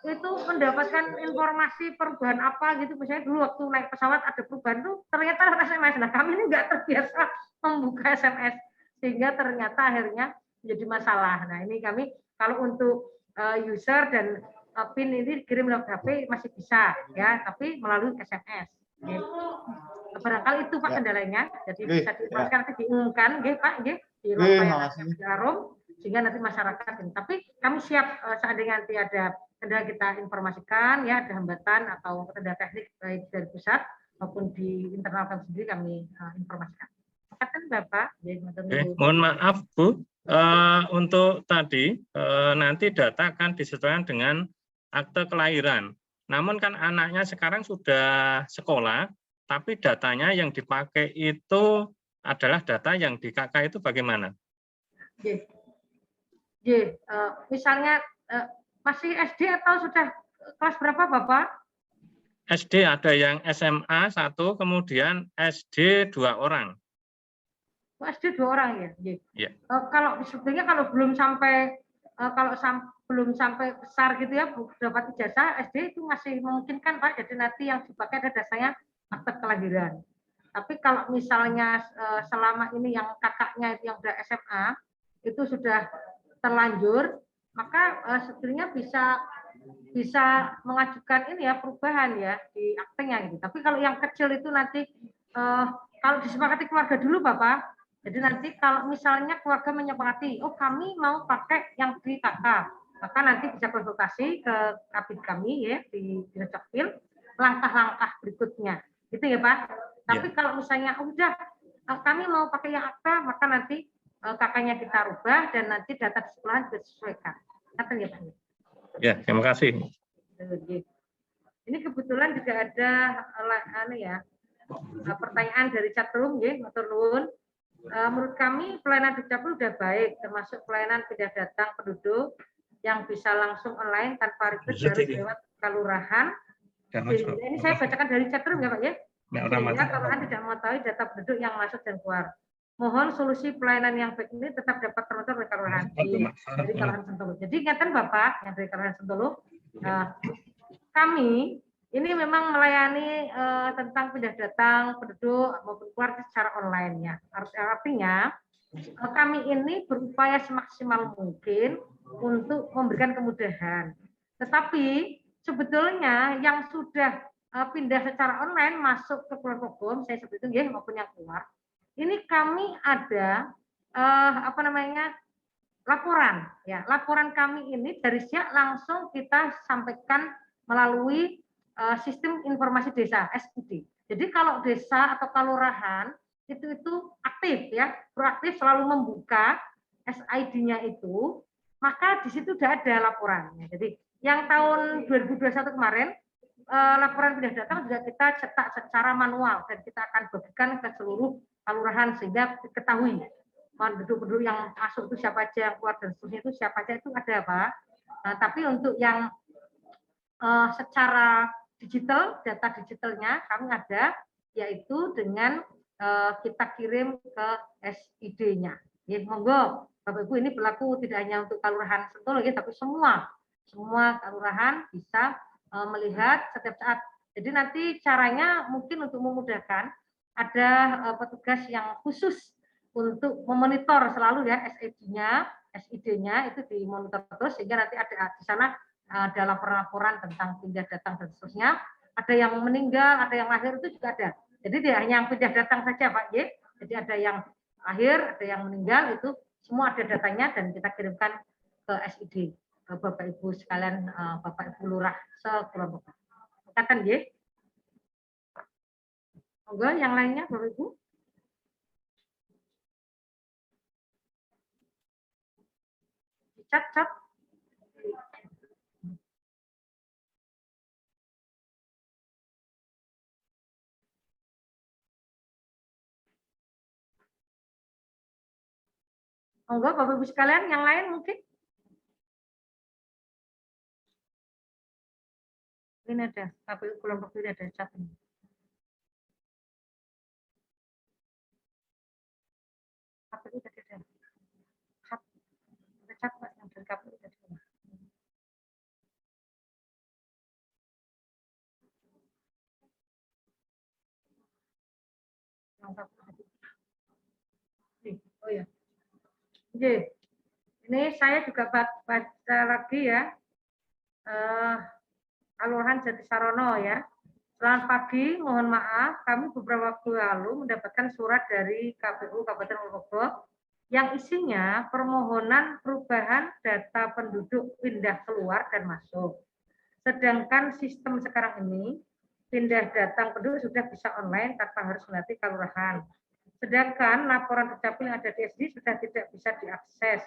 itu mendapatkan informasi perubahan apa gitu, misalnya dulu waktu naik pesawat ada perubahan itu ternyata SMS. Nah, kami ini nggak terbiasa membuka SMS, sehingga ternyata akhirnya menjadi masalah. Nah, ini kami kalau untuk user dan PIN ini dikirim lewat HP masih bisa ya, tapi melalui SMS. Gitu. Barangkali itu Pak kendalanya, jadi bisa diinformasikan nanti diumumkan, Pak, di Banjararom, sehingga nanti masyarakat ini. Tapi kami siap seandainya nanti ada kendala kita informasikan, ya ada hambatan atau kendala teknik baik dari pusat maupun di internal kami sendiri kami informasikan. Katakan Bapak. Mohon maaf Bu, untuk tadi nanti data akan disesuaikan dengan akte kelahiran. Namun kan anaknya sekarang sudah sekolah, tapi datanya yang dipakai itu adalah data yang di KK itu bagaimana? Misalnya masih SD atau sudah kelas berapa Bapak? SD ada yang SMA 1, kemudian SD 2 orang. SD 2 orang ya? Ya. Kalau sebetulnya kalau belum sampai belum sampai besar gitu ya, dapat ijazah SD itu masih memungkinkan Pak, jadi nanti yang dipakai ada dasarnya akte kelahiran. Tapi kalau misalnya selama ini yang kakaknya itu yang udah SMA itu sudah terlanjur, maka sebetulnya bisa mengajukan ini ya perubahan ya di aktenya gitu. Tapi kalau yang kecil itu nanti kalau disepakati keluarga dulu Bapak, jadi nanti kalau misalnya keluarga menyepakati, oh kami mau pakai yang di kakak, maka nanti bisa konsultasi ke kabin kami ya di Dukcapil langkah-langkah berikutnya. Gitu ya Pak. Tapi kalau misalnya udah kami mau pakai yang akta, maka nanti kakaknya kita rubah dan nanti data di sekolahan disesuaikan. Kata ya Pak. Ya, terima kasih. Ini kebetulan juga ada pertanyaan dari chatroom ya, matur nuwun. Menurut kami pelayanan Dukcapil sudah baik, termasuk pelayanan pindah datang penduduk yang bisa langsung online tanpa ribet harus lewat kelurahan. Ini saya bacakan dari chatroom ya Pak ya. Sehingga kelurahan tidak mengetahui data penduduk yang masuk dan keluar. Mohon solusi pelayanan yang baik ini tetap dapat termonitor oleh kelurahan dari kelurahan Sentolo. Jadi ingatkan Bapak yang dari kelurahan Sentolo, kami ini memang melayani tentang pindah datang penduduk maupun keluarga secara online ya. Artinya kami ini berupaya semaksimal mungkin untuk memberikan kemudahan. Tetapi sebetulnya yang sudah pindah secara online masuk ke Kulon Progo, saya seperti itu ya, maupun yang keluar, ini kami ada laporan ya. Laporan kami ini dari Siak langsung kita sampaikan melalui sistem informasi desa SID. Jadi kalau desa atau kelurahan itu aktif ya, proaktif selalu membuka SID-nya itu, maka di situ sudah ada laporannya. Jadi yang tahun 2021 kemarin laporan pindah datang juga kita cetak secara manual dan kita akan bagikan ke seluruh kelurahan sehingga diketahui penduduk-penduduk yang masuk itu siapa aja, yang keluar dan seterusnya itu siapa aja, itu ada Pak. Nah, tapi untuk yang secara digital, data digitalnya kami ada, yaitu dengan kita kirim ke SID-nya. Ya, monggo Bapak Ibu, ini berlaku tidak hanya untuk Kelurahan Sentul ya, tapi semua kelurahan bisa melihat setiap saat. Jadi nanti caranya mungkin untuk memudahkan ada petugas yang khusus untuk memonitor selalu ya SID-nya itu dimonitor terus, sehingga nanti ada di sana ada laporan-laporan tentang pindah datang dan seterusnya. Ada yang meninggal, ada yang lahir, itu juga ada. Jadi tidak hanya yang pindah datang saja Pak Y. Jadi ada yang lahir, ada yang meninggal, itu semua ada datanya dan kita kirimkan ke SID. Bapak Ibu sekalian, Bapak Ibu Lurah se-Kulon Progo. Katakan Y. Monggo yang lainnya Bapak Ibu. Cat. Monggo Bapak Ibu sekalian, yang lain mungkin. Ini ada, KPU Kulon Progo ini ada cat ini. KPU tadi ada cat Pak, yang dari KPU tadi. Oh ya. Ini saya juga baca lagi ya. Kelurahan Jatisarono ya. Selamat pagi, mohon maaf, kami beberapa waktu lalu mendapatkan surat dari KPU Kabupaten Kulon Progo yang isinya permohonan perubahan data penduduk pindah keluar dan masuk. Sedangkan sistem sekarang ini pindah datang penduduk sudah bisa online tanpa harus melalui kelurahan. Sedangkan laporan dukcapil yang ada di SD sudah tidak bisa diakses.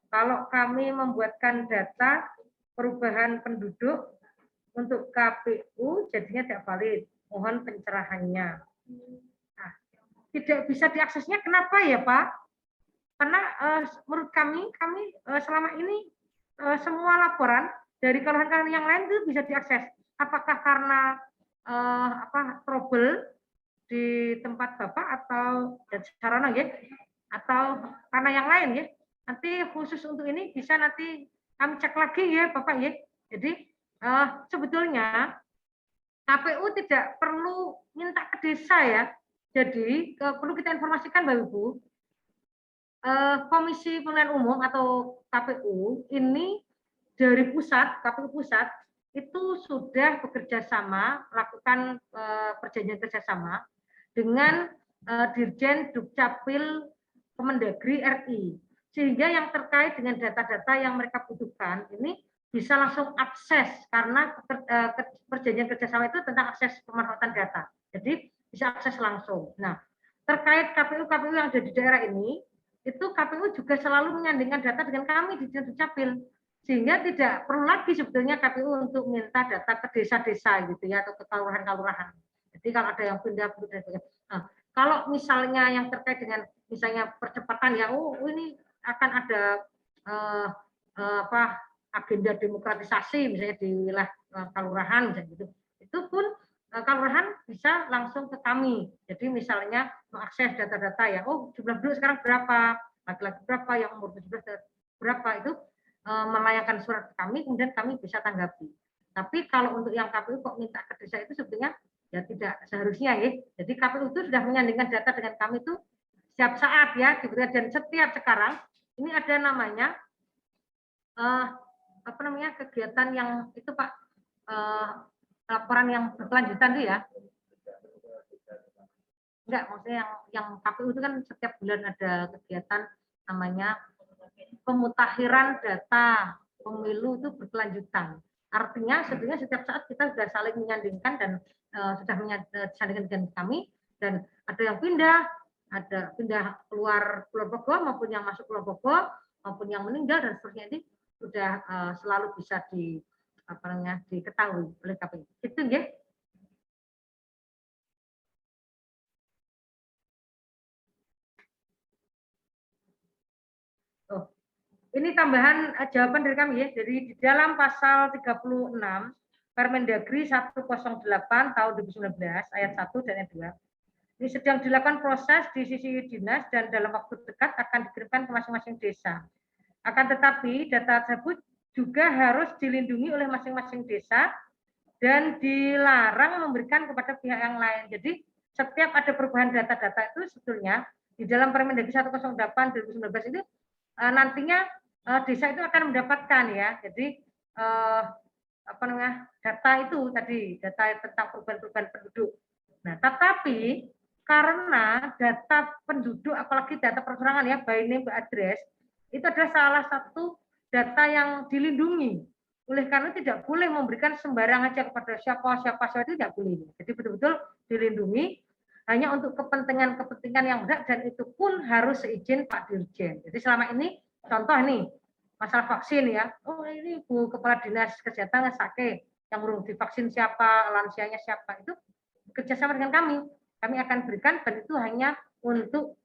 Kalau kami membuatkan data perubahan penduduk untuk KPU jadinya tidak valid. Mohon pencerahannya. Nah, tidak bisa diaksesnya kenapa ya Pak? Karena menurut kami selama ini semua laporan dari kelurahan yang lain itu bisa diakses. Apakah karena trouble di tempat Bapak atau Jatisarono ya? Atau karena yang lain ya? Nanti khusus untuk ini bisa nanti kami cek lagi ya Bapak ya. Jadi sebetulnya KPU tidak perlu minta ke desa ya. Jadi perlu kita informasikan Bapak Ibu, Komisi Pemilihan Umum atau KPU ini dari pusat, KPU pusat itu sudah bekerja sama, melakukan perjanjian kerjasama dengan Dirjen Dukcapil Kemendagri RI, sehingga yang terkait dengan data-data yang mereka butuhkan ini bisa langsung akses, karena perjanjian kerjasama itu tentang akses pemanfaatan data. Jadi bisa akses langsung. Nah, terkait KPU yang ada di daerah ini, itu KPU juga selalu menyandingkan data dengan kami di Dukcapil, sehingga tidak perlu lagi sebetulnya KPU untuk minta data ke desa-desa gitu ya, atau ke kelurahan-kelurahan. Jadi kalau ada yang pindah, nah, kalau misalnya yang terkait dengan misalnya percepatan ya, ini akan ada agenda demokratisasi misalnya di wilayah kelurahan misalnya gitu. Itu pun kelurahan bisa langsung ke kami. Jadi misalnya mengakses data-data ya, jumlah penduduk sekarang berapa, laki-laki berapa, yang umur 17 berapa, itu melayangkan surat ke kami, kemudian kami bisa tanggapi. Tapi kalau untuk yang KPU kok minta ke desa itu sebetulnya ya tidak seharusnya ya. Jadi KPU itu sudah menyandingkan data dengan kami itu setiap saat ya, dan setiap sekarang ini ada namanya apa namanya kegiatan yang itu Pak, laporan yang berkelanjutan itu ya. Enggak, maksudnya yang KPU itu kan setiap bulan ada kegiatan namanya pemutakhiran data pemilu itu berkelanjutan. Artinya sebetulnya setiap saat kita sudah saling menyandingkan dan sudah menyandingkan dengan kami, dan ada yang pindah keluar Pulau Bogor maupun yang masuk Pulau Bogor maupun yang meninggal dan seterusnya, ini sudah selalu bisa diketahui oleh KPU. Itu ya. Oh, ini tambahan jawaban dari kami ya. Jadi di dalam pasal 36 Permendagri 108 tahun 2019 ayat 1 dan ayat 2. Ini sedang dilakukan proses di sisi dinas dan dalam waktu dekat akan dikirimkan ke masing-masing desa. Akan tetapi data tersebut juga harus dilindungi oleh masing-masing desa dan dilarang memberikan kepada pihak yang lain. Jadi setiap ada perubahan data-data itu sebetulnya di dalam Permendagri 108 2019 itu nantinya desa itu akan mendapatkan ya. Jadi data itu tadi, data tentang perubahan-perubahan penduduk. Nah, tetapi karena data penduduk, apalagi data perseorangan ya, by name by address, itu adalah salah satu data yang dilindungi. Oleh karena tidak boleh memberikan sembarang aja kepada siapa itu tidak boleh. Jadi betul-betul dilindungi hanya untuk kepentingan yang benar, dan itu pun harus seizin Pak Dirjen. Jadi selama ini contoh nih masalah vaksin ya, oh ini Bu Kepala Dinas Kesehatan sakit, yang belum divaksin siapa, lansianya siapa, itu kerjasama dengan kami akan berikan, dan itu hanya untuk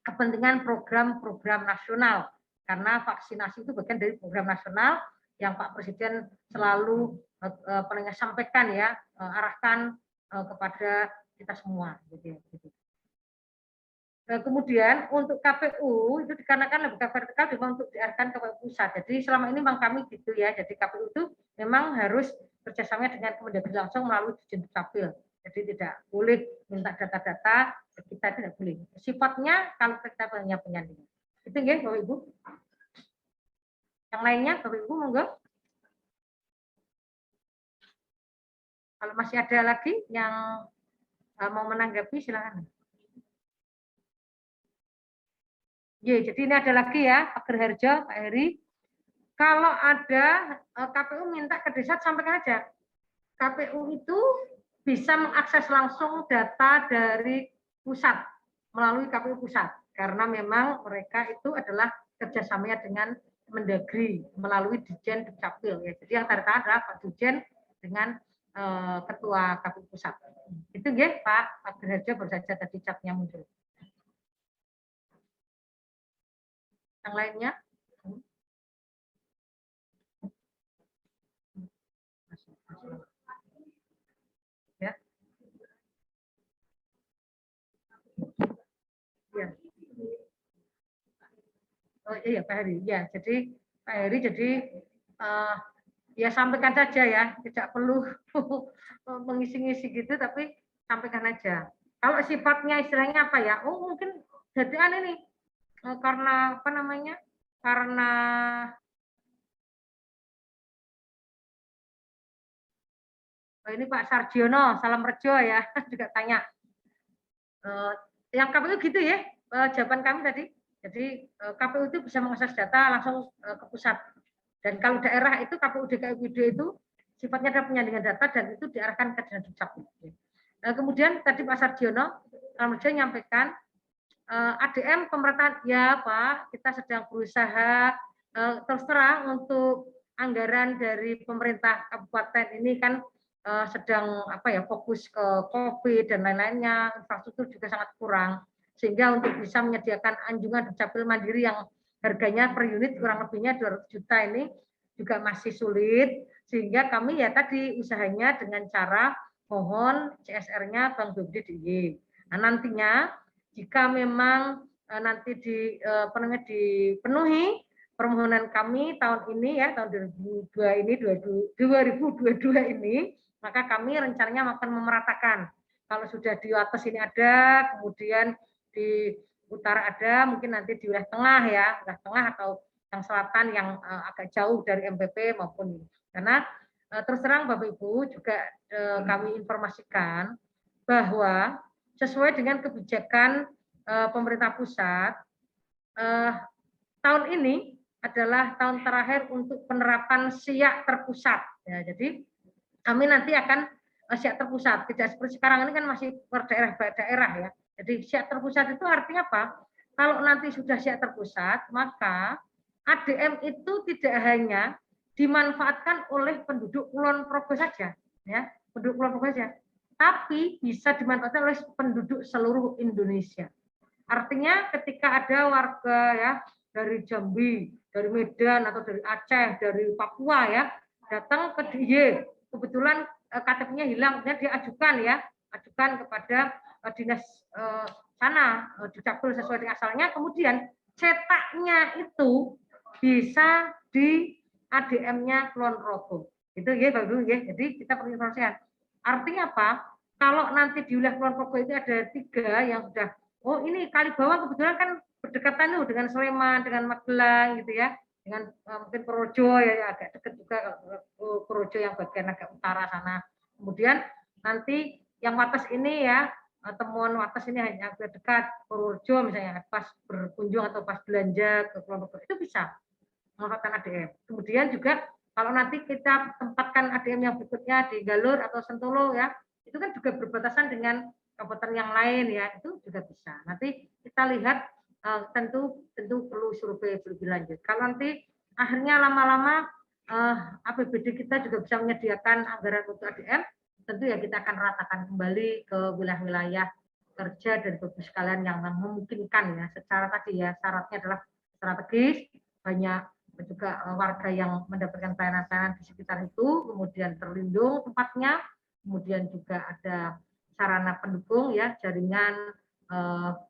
kepentingan program-program nasional, karena vaksinasi itu bagian dari program nasional yang Pak Presiden selalu sampaikan ya, arahkan kepada kita semua. Gitu. Kemudian untuk KPU itu dikarenakan lembaga vertikal memang untuk diarahkan ke pusat. Jadi selama ini memang kami gitu ya. Jadi KPU itu memang harus kerjasama dengan Kemendagri langsung melalui Dirjen Dukcapil. Jadi tidak boleh minta data-data, kita tidak boleh. Sifatnya kalau kita hanya penyandingan. Itu ya Bapak Ibu. Yang lainnya Bapak Ibu monggo. Kalau masih ada lagi yang mau menanggapi silakan. Ya, jadi ini ada lagi ya, Pak Gerharjo, Pak Heri. Kalau ada KPU minta ke desa, sampaikan aja. KPU itu bisa mengakses langsung data dari pusat melalui KPU pusat, karena memang mereka itu adalah kerjasamanya dengan Mendagri melalui Dirjen Dukcapil. Ya. Jadi yang terkait adalah Pak Dirjen dengan Ketua KPU pusat. Itu ya Pak Gerharjo, baru saja tadi catnya muncul. Yang lainnya? Ya. Ya. Oh iya Pak Heri. Ya, jadi Pak Heri ya sampaikan saja ya, tidak perlu mengisi-ngisi gitu, tapi sampaikan aja. Kalau sifatnya istilahnya apa ya? Oh mungkin jadi ini karena apa namanya? Karena ini Pak Sarjiono, Salam Rejo ya, juga tanya. Yang KPU gitu ya, jawaban kami tadi. Jadi KPU itu bisa mengakses data langsung ke pusat. Dan kalau daerah itu KPU DKI itu sifatnya adalah penyandingan data dan itu diarahkan ke Dinas Dukcapil. Kemudian tadi Pak Sarjiono, Salam Rejo menyampaikan ADM pemerintahan, ya Pak, kita sedang berusaha terus terang untuk anggaran dari pemerintah kabupaten ini kan sedang fokus ke COVID dan lain-lainnya, infrastruktur juga sangat kurang, sehingga untuk bisa menyediakan anjungan Dukcapil mandiri yang harganya per unit kurang lebihnya 200 juta ini juga masih sulit, sehingga kami ya tadi usahanya dengan cara mohon CSR-nya Bank BPD DIY. Nah nantinya jika memang nanti dipenuhi permohonan kami tahun ini ya, tahun 2022 ini, maka kami rencananya akan memeratakan. Kalau sudah di atas ini ada, kemudian di utara ada, mungkin nanti di wilayah tengah ya, wilayah tengah atau yang selatan yang agak jauh dari MPP maupun ini. Karena terus terang Bapak Ibu juga kami informasikan bahwa sesuai dengan kebijakan pemerintah pusat, tahun ini adalah tahun terakhir untuk penerapan SIAK terpusat. Ya, jadi kami nanti akan SIAK terpusat. Tidak seperti sekarang ini kan masih per daerah ya. Jadi SIAK terpusat itu artinya apa? Kalau nanti sudah SIAK terpusat, maka ADM itu tidak hanya dimanfaatkan oleh penduduk Kulon Progo saja, ya, penduduk Kulon Progo saja, tapi bisa dimanfaatkan oleh penduduk seluruh Indonesia. Artinya ketika ada warga ya dari Jambi, dari Medan atau dari Aceh, dari Papua ya, datang ke DIY, kebetulan KTP-nya hilang, kemudian dia ajukan kepada dinas sana, dicabul sesuai dengan asalnya, kemudian cetaknya itu bisa di ADM-nya Kulon Progo. Itu ya Bapak Ibu ya. Jadi kita perlu informasikan. Artinya apa? Kalau nanti di wilayah Kulon Progo itu ada 3 yang sudah, oh ini Kalibawang kebetulan kan berdekatan tuh dengan Sleman, dengan Magelang gitu ya, dengan mungkin Purworejo ya agak dekat juga, Purworejo yang bagian agak utara sana. Kemudian nanti yang Wates ini ya, temuan Wates ini hanya agak dekat Purworejo misalnya, pas berkunjung atau pas belanja ke Kulon Progo itu bisa memanfaatkan ADM. Kemudian juga kalau nanti kita tempatkan ADM yang berikutnya di Galur atau Sentolo ya, itu kan juga berbatasan dengan kabupaten yang lain ya, itu juga bisa. Nanti kita lihat tentu perlu survei lebih lanjut. Kalau nanti akhirnya lama-lama APBD kita juga bisa menyediakan anggaran untuk ADM, tentu ya kita akan ratakan kembali ke wilayah-wilayah kerja dan Bapak sekalian yang memungkinkan ya. Secara tadi ya syaratnya adalah strategis, banyak juga warga yang mendapatkan pelayanan-pelayanan di sekitar itu, kemudian terlindung tempatnya, kemudian juga ada sarana pendukung ya, jaringan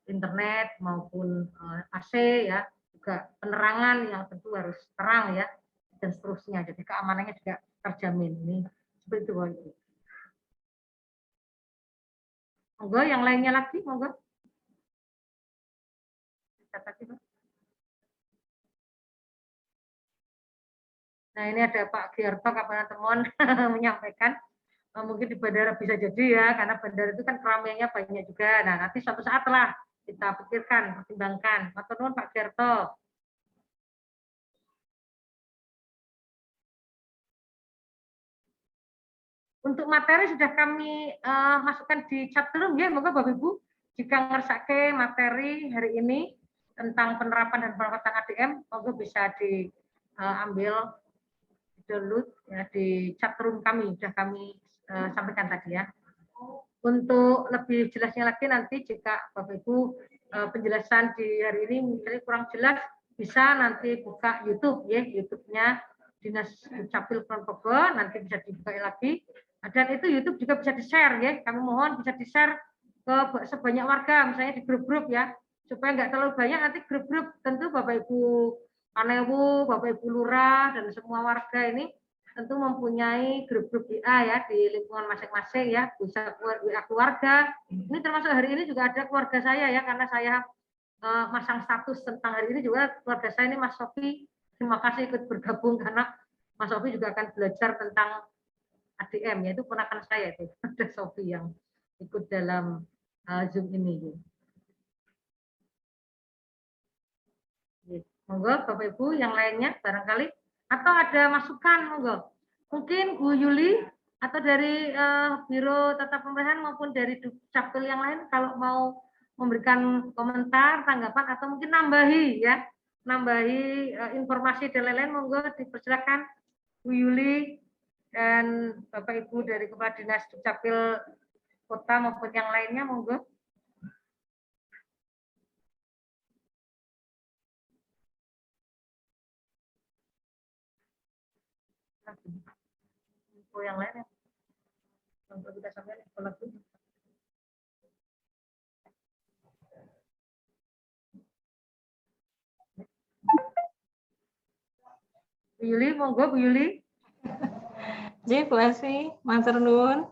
internet maupun AC ya, juga penerangan yang tentu harus terang ya, dan seterusnya. Jadi keamanannya juga terjamin. Ini seperti itu. Monggo yang lainnya lagi, monggo. Nah ini ada Pak Giarto kapan temuan menyampaikan mungkin di bandara bisa jadi ya, karena bandara itu kan keramaiannya banyak juga. Nah nanti suatu saat lah kita pikirkan, pertimbangkan. Matur nuwun Pak Giarto. Untuk materi sudah kami masukkan di chat room ya, moga Bapak Ibu jika ngersake materi hari ini tentang penerapan dan pemanfaatan ADM, moga bisa diambil download ya di chat room kami, sudah kami sampaikan tadi ya. Untuk lebih jelasnya lagi nanti jika Bapak Ibu penjelasan di hari ini misalnya kurang jelas, bisa nanti buka YouTube ya, YouTube-nya Dinas Dukcapil Kulon Progo, nanti bisa dibuka lagi. Dan itu YouTube juga bisa di-share ya, kami mohon bisa di-share ke sebanyak warga, misalnya di grup-grup ya, supaya nggak terlalu banyak nanti grup-grup, tentu Bapak Ibu Panewu, Bapak Ibu Lurah, dan semua warga ini tentu mempunyai grup-grup WA ya di lingkungan masing-masing ya, bisa WA keluarga. Ini termasuk hari ini juga ada keluarga saya ya, karena saya masang status tentang hari ini juga keluarga saya ini Mas Sofi. Terima kasih ikut bergabung karena Mas Sofi juga akan belajar tentang ADM, yaitu ponakan saya itu, ada Sofi yang ikut dalam Zoom ini. Monggo Bapak Ibu yang lainnya barangkali atau ada masukan monggo. Mungkin Bu Yuli atau dari Biro Tata Pemerintahan maupun dari Dukcapil yang lain kalau mau memberikan komentar, tanggapan atau mungkin nambahi ya, nambahi informasi dan lain-lain monggo dipersilakan Bu Yuli dan Bapak Ibu dari Kepala Dinas Dukcapil Kota maupun yang lainnya monggo. Info yang lain ya, untuk kita sampaikan info lagi. Bu Yuli, monggo Bu Yuli. Jadi Bu Asfi, matur nuwun.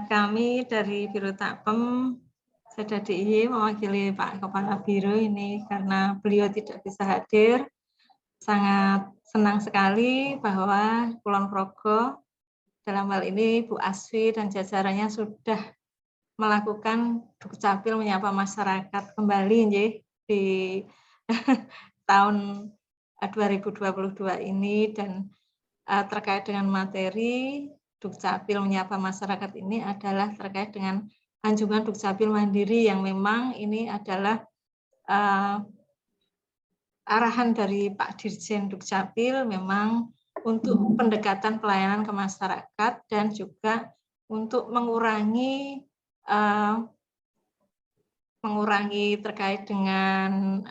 Kami dari Biro Takpem Seda DIY mewakili Pak Kepala Biro ini karena beliau tidak bisa hadir. Sangat senang sekali bahwa Kulon Progo dalam hal ini Bu Asfi dan jajarannya sudah melakukan Dukcapil menyapa masyarakat kembali di tahun 2022 ini, dan terkait dengan materi Dukcapil menyapa masyarakat ini adalah terkait dengan anjungan Dukcapil mandiri yang memang ini adalah arahan dari Pak Dirjen Dukcapil memang untuk pendekatan pelayanan ke masyarakat dan juga untuk mengurangi terkait dengan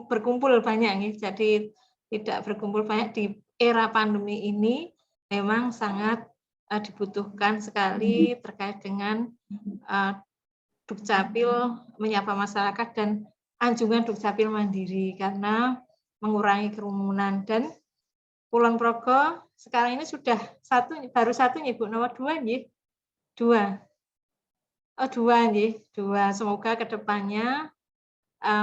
berkumpul banyak, jadi tidak berkumpul banyak di era pandemi ini memang sangat dibutuhkan sekali terkait dengan Dukcapil menyapa masyarakat dan anjungan Dukcapil mandiri karena mengurangi kerumunan. Dan Kulon Progo sekarang ini sudah baru satu nih Bu, nomor 2 nih. Dua. Semoga kedepannya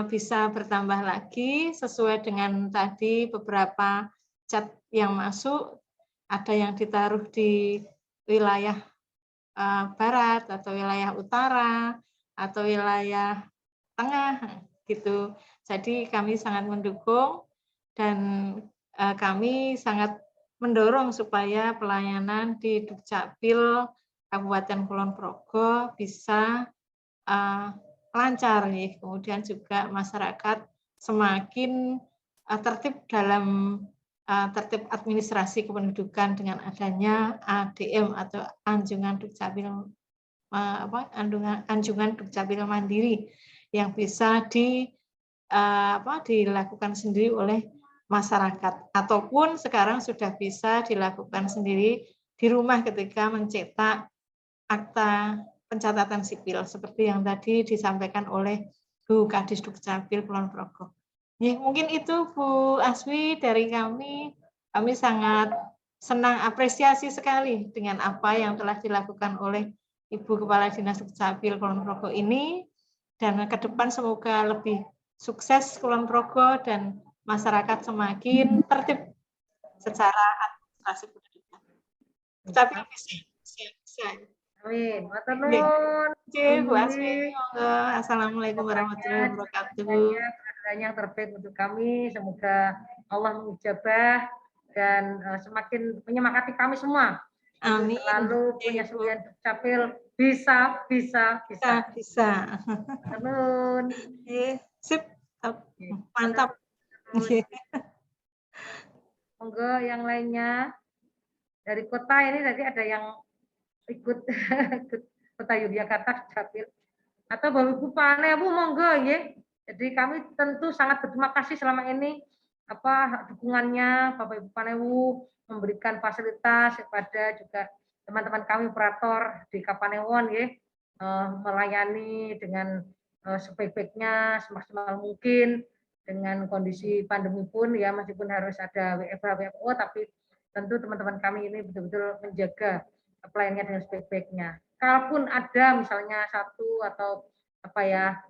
bisa bertambah lagi sesuai dengan tadi beberapa cat yang masuk, ada yang ditaruh di wilayah barat atau wilayah utara atau wilayah tengah gitu. Jadi kami sangat mendukung dan kami sangat mendorong supaya pelayanan di Dukcapil Kabupaten Kulon Progo bisa lancar nih. Kemudian juga masyarakat semakin tertib dalam tertib administrasi kependudukan dengan adanya ADM atau anjungan Dukcapil anjungan Dukcapil mandiri yang bisa dilakukan sendiri oleh masyarakat, ataupun sekarang sudah bisa dilakukan sendiri di rumah ketika mencetak akta pencatatan sipil seperti yang tadi disampaikan oleh Bu Kadis Dukcapil Kulon Progo. Ya, mungkin itu Bu Aswi dari kami. Kami sangat senang, apresiasi sekali dengan apa yang telah dilakukan oleh Ibu Kepala Dinas Dukcapil Kulon Progo ini, dan ke depan semoga lebih sukses Kulon Progo dan masyarakat semakin tertib secara administrasi pendidikan. Tapi bisa. Amin. Matur nuwun. Bu Asmi. Assalamualaikum warahmatullahi wabarakatuh. Yang terbaik untuk kami, semoga Allah mengijabah dan semakin menyemangati kami semua. Amin. Selalu punya semangat Dukcapil bisa. Nuwun. Sip. Mantap. Monggo yang lainnya dari kota ini tadi ada yang ikut kota Yogyakarta Dukcapil atau Bapak Ibu Panewu monggo ya. Jadi kami tentu sangat berterima kasih selama ini dukungannya Bapak Ibu Panewu memberikan fasilitas kepada juga teman-teman kami operator di Kapanewon ya, melayani dengan sebaik-baiknya semaksimal mungkin dengan kondisi pandemi pun ya, meskipun harus ada WFH WFO, tapi tentu teman-teman kami ini betul-betul menjaga pelayanannya dengan sebaik-baiknya. Kalaupun ada misalnya satu atau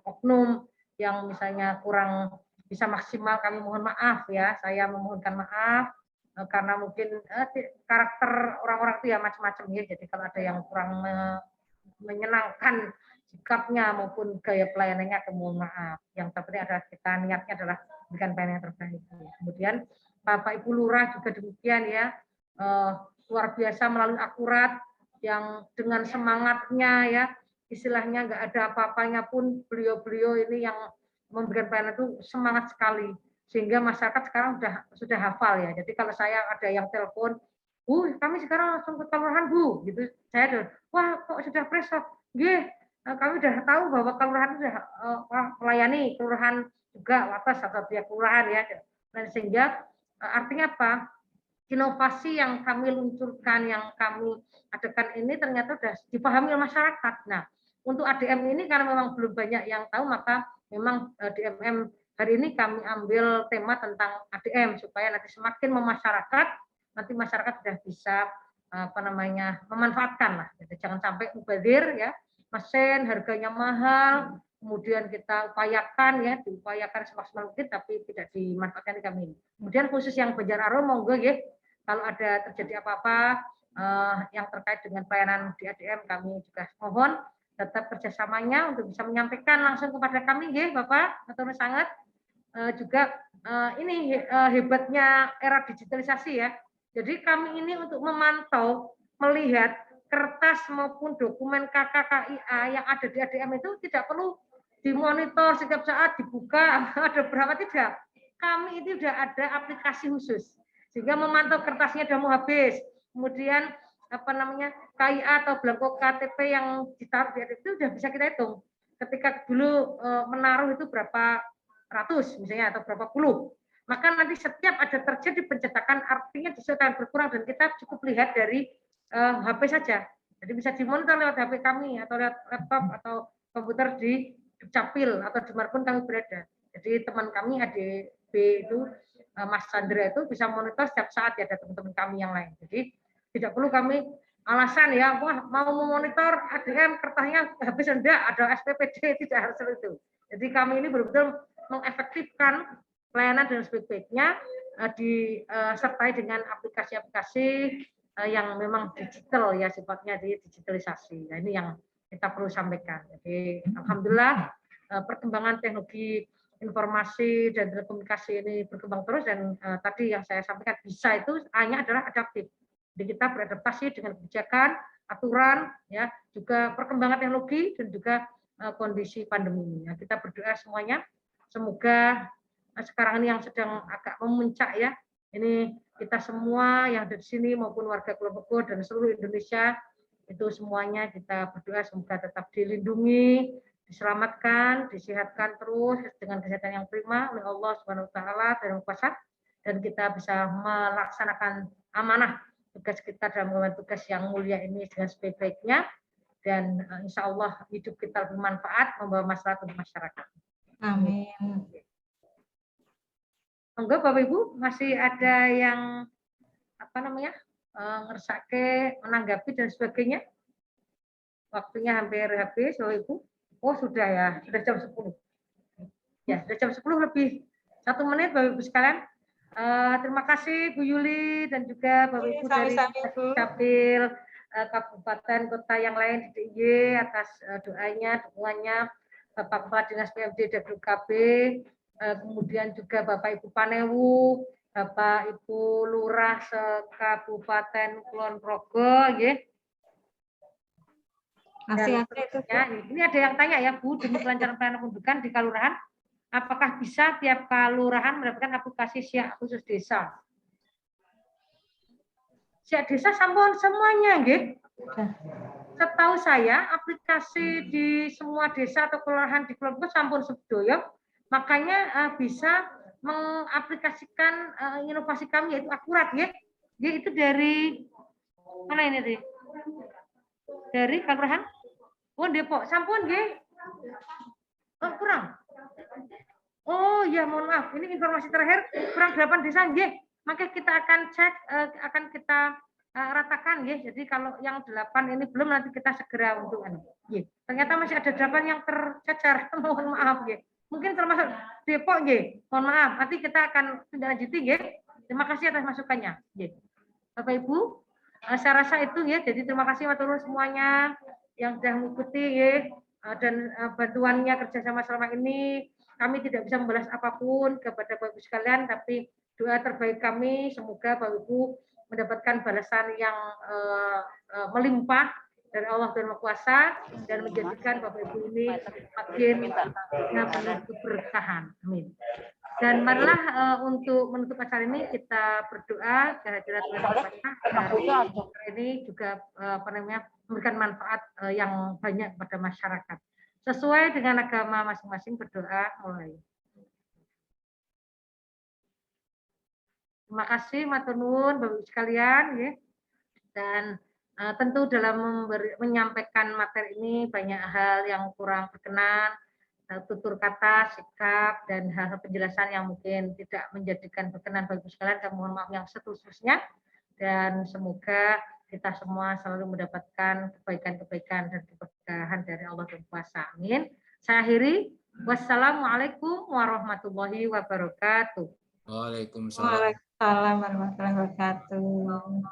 oknum yang misalnya kurang bisa maksimal, kami mohon maaf ya, saya memohonkan maaf karena mungkin karakter orang-orang itu ya macam-macam ya, jadi kalau ada yang kurang menyenangkan sikapnya maupun gaya pelayanannya, mohon maaf. Yang terpenting adalah kita niatnya adalah memberikan pelayanan yang terbaik. Kemudian Bapak Ibu Lurah juga demikian ya, luar biasa melalui akurat yang dengan semangatnya ya, istilahnya nggak ada apa-apanya pun beliau-beliau ini yang memberikan pelayanan itu semangat sekali, sehingga masyarakat sekarang sudah hafal ya. Jadi kalau saya ada yang telepon, Bu, kami sekarang langsung ke kelurahan Bu, gitu, saya wah kok sudah preso, nggih, kami sudah tahu bahwa kelurahan sudah melayani kelurahan juga atas atau pihak kelurahan ya, dan sehingga artinya apa? Inovasi yang kami luncurkan, yang kami adakan ini ternyata sudah dipahami oleh masyarakat. Nah, untuk ADM ini karena memang belum banyak yang tahu, maka memang DMM hari ini kami ambil tema tentang ADM supaya nanti semakin memasyarakat, nanti masyarakat sudah bisa memanfaatkan lah. Jadi jangan sampai mubazir ya, mesin harganya mahal, kemudian kita upayakan ya, diupayakan semaksimal mungkin tapi tidak dimanfaatkan di kami. Kemudian khusus yang Banjarnegara monggo ya, kalau ada terjadi apa-apa yang terkait dengan pelayanan di ADM, kami juga mohon tetap kerjasamanya untuk bisa menyampaikan langsung kepada kami ya Bapak, atau sangat juga ini hebatnya era digitalisasi ya. Jadi kami ini untuk memantau, melihat kertas maupun dokumen KKKIA yang ada di ADM itu tidak perlu dimonitor setiap saat, dibuka ada berapa, tidak. Kami itu sudah ada aplikasi khusus sehingga memantau kertasnya sudah mau habis. Kemudian KIA atau belangko KTP yang ditaruh di ADM itu sudah bisa kita hitung. Ketika dulu menaruh itu berapa ratus misalnya atau berapa puluh. Maka nanti setiap ada terjadi pencetakan artinya justru akan berkurang dan kita cukup lihat dari HP saja. Jadi bisa dimonitor lewat HP kami atau lewat laptop atau komputer di Dukcapil atau dimanapun kami berada. Jadi teman kami ADB itu Mas Chandra itu bisa monitor setiap saat ya, ada teman-teman kami yang lain. Jadi tidak perlu kami alasan ya, wah mau memonitor ADM kertasnya habis enggak, ada SPPD, tidak harus itu. Jadi kami ini betul-betul mengefektifkan pelayanan dan sebaik-baiknya disertai dengan aplikasi-aplikasi yang memang digital ya, sifatnya digitalisasi. Nah, ini yang kita perlu sampaikan. Jadi alhamdulillah perkembangan teknologi informasi dan telekomunikasi ini berkembang terus, dan tadi yang saya sampaikan bisa itu hanya adalah adaptif. Jadi kita beradaptasi dengan kebijakan, aturan, ya, juga perkembangan teknologi dan juga kondisi pandemi ini. Nah, kita berdoa semuanya, semoga sekarang ini yang sedang agak memuncak ya, ini kita semua yang ada di sini maupun warga Kulon Progo dan seluruh Indonesia itu semuanya kita berdoa semoga tetap dilindungi, diselamatkan, disehatkan terus dengan kesehatan yang prima oleh Allah Subhanahu wa taala dan kuasa, dan kita bisa melaksanakan amanah tugas kita dalam mengemban tugas yang mulia ini dengan sebaik-baiknya, dan insya Allah hidup kita bermanfaat, membawa maslahat untuk masyarakat. Amin. Enggak, Bapak Ibu masih ada yang ngersake, menanggapi dan sebagainya. Waktunya hampir habis, Bapak Ibu. Oh sudah ya, sudah jam 10. Ya, sudah jam 10 lebih 1 menit, Bapak Ibu sekalian. Terima kasih Bu Yuli dan juga Bapak Ibu dari Dukcapil Kabupaten Kota yang lain di DIY atas doanya, dukungannya, Bapak Kepala Dinas PMD DKB, kemudian juga Bapak Ibu Panewu, Bapak Ibu Lurah Kabupaten Kulon Progo, ya. Ini ada yang tanya ya Bu, demi kelancaran pelayanan kependudukan di kelurahan, apakah bisa tiap kelurahan mendapatkan aplikasi Siak khusus desa? Siak desa sampun semuanya, nggih. Setahu saya aplikasi di semua desa atau kelurahan di Kulon Progo sampun sedoyo, makanya bisa mengaplikasikan inovasi kami yaitu akurat ya. Itu dari mana ini tadi? Dari kelurahan? Oh Depok, sampun nggih. Oh kurang. Oh ya mohon maaf, ini informasi terakhir kurang 8 desa nggih. Maka kita akan cek, akan kita ratakan ya. Jadi kalau yang 8 ini belum, nanti kita segera untuk ya. Ternyata masih ada 8 yang tercecer. Mohon maaf ya. Mungkin termasuk Depok ya. Mohon maaf, nanti kita akan tindak lanjuti ya. Terima kasih atas masukannya. Ya. Bapak Ibu, saya rasa itu ya. Jadi terima kasih matur semuanya yang sudah mengikuti ya, dan bantuannya kerjasama selama ini. Kami tidak bisa membalas apapun kepada Bapak Ibu sekalian, tapi doa terbaik kami semoga Bapak Ibu mendapatkan balasan yang melimpah dari Allah dan Maha Kuasa, dan menjadikan Bapak Ibu ini makin penuh keberkahan. Amin. Dan marilah untuk menutup acara ini kita berdoa kehadirat Tuhan ini juga memberikan manfaat yang banyak kepada masyarakat. Sesuai dengan agama masing-masing, berdoa mulai. Terima kasih matur nuwun Bapak Ibu sekalian ya. Dan tentu dalam menyampaikan materi ini banyak hal yang kurang berkenan, tutur kata, sikap, dan hal-hal penjelasan yang mungkin tidak menjadikan berkenan bagi sekalian, dan mohon maaf yang seterusnya. Dan semoga kita semua selalu mendapatkan kebaikan-kebaikan dan keberkahan dari Allah dan Kuasa. Amin. Saya akhiri. Wassalamualaikum warahmatullahi wabarakatuh. Waalaikumsalam. Waalaikumsalam warahmatullahi wabarakatuh.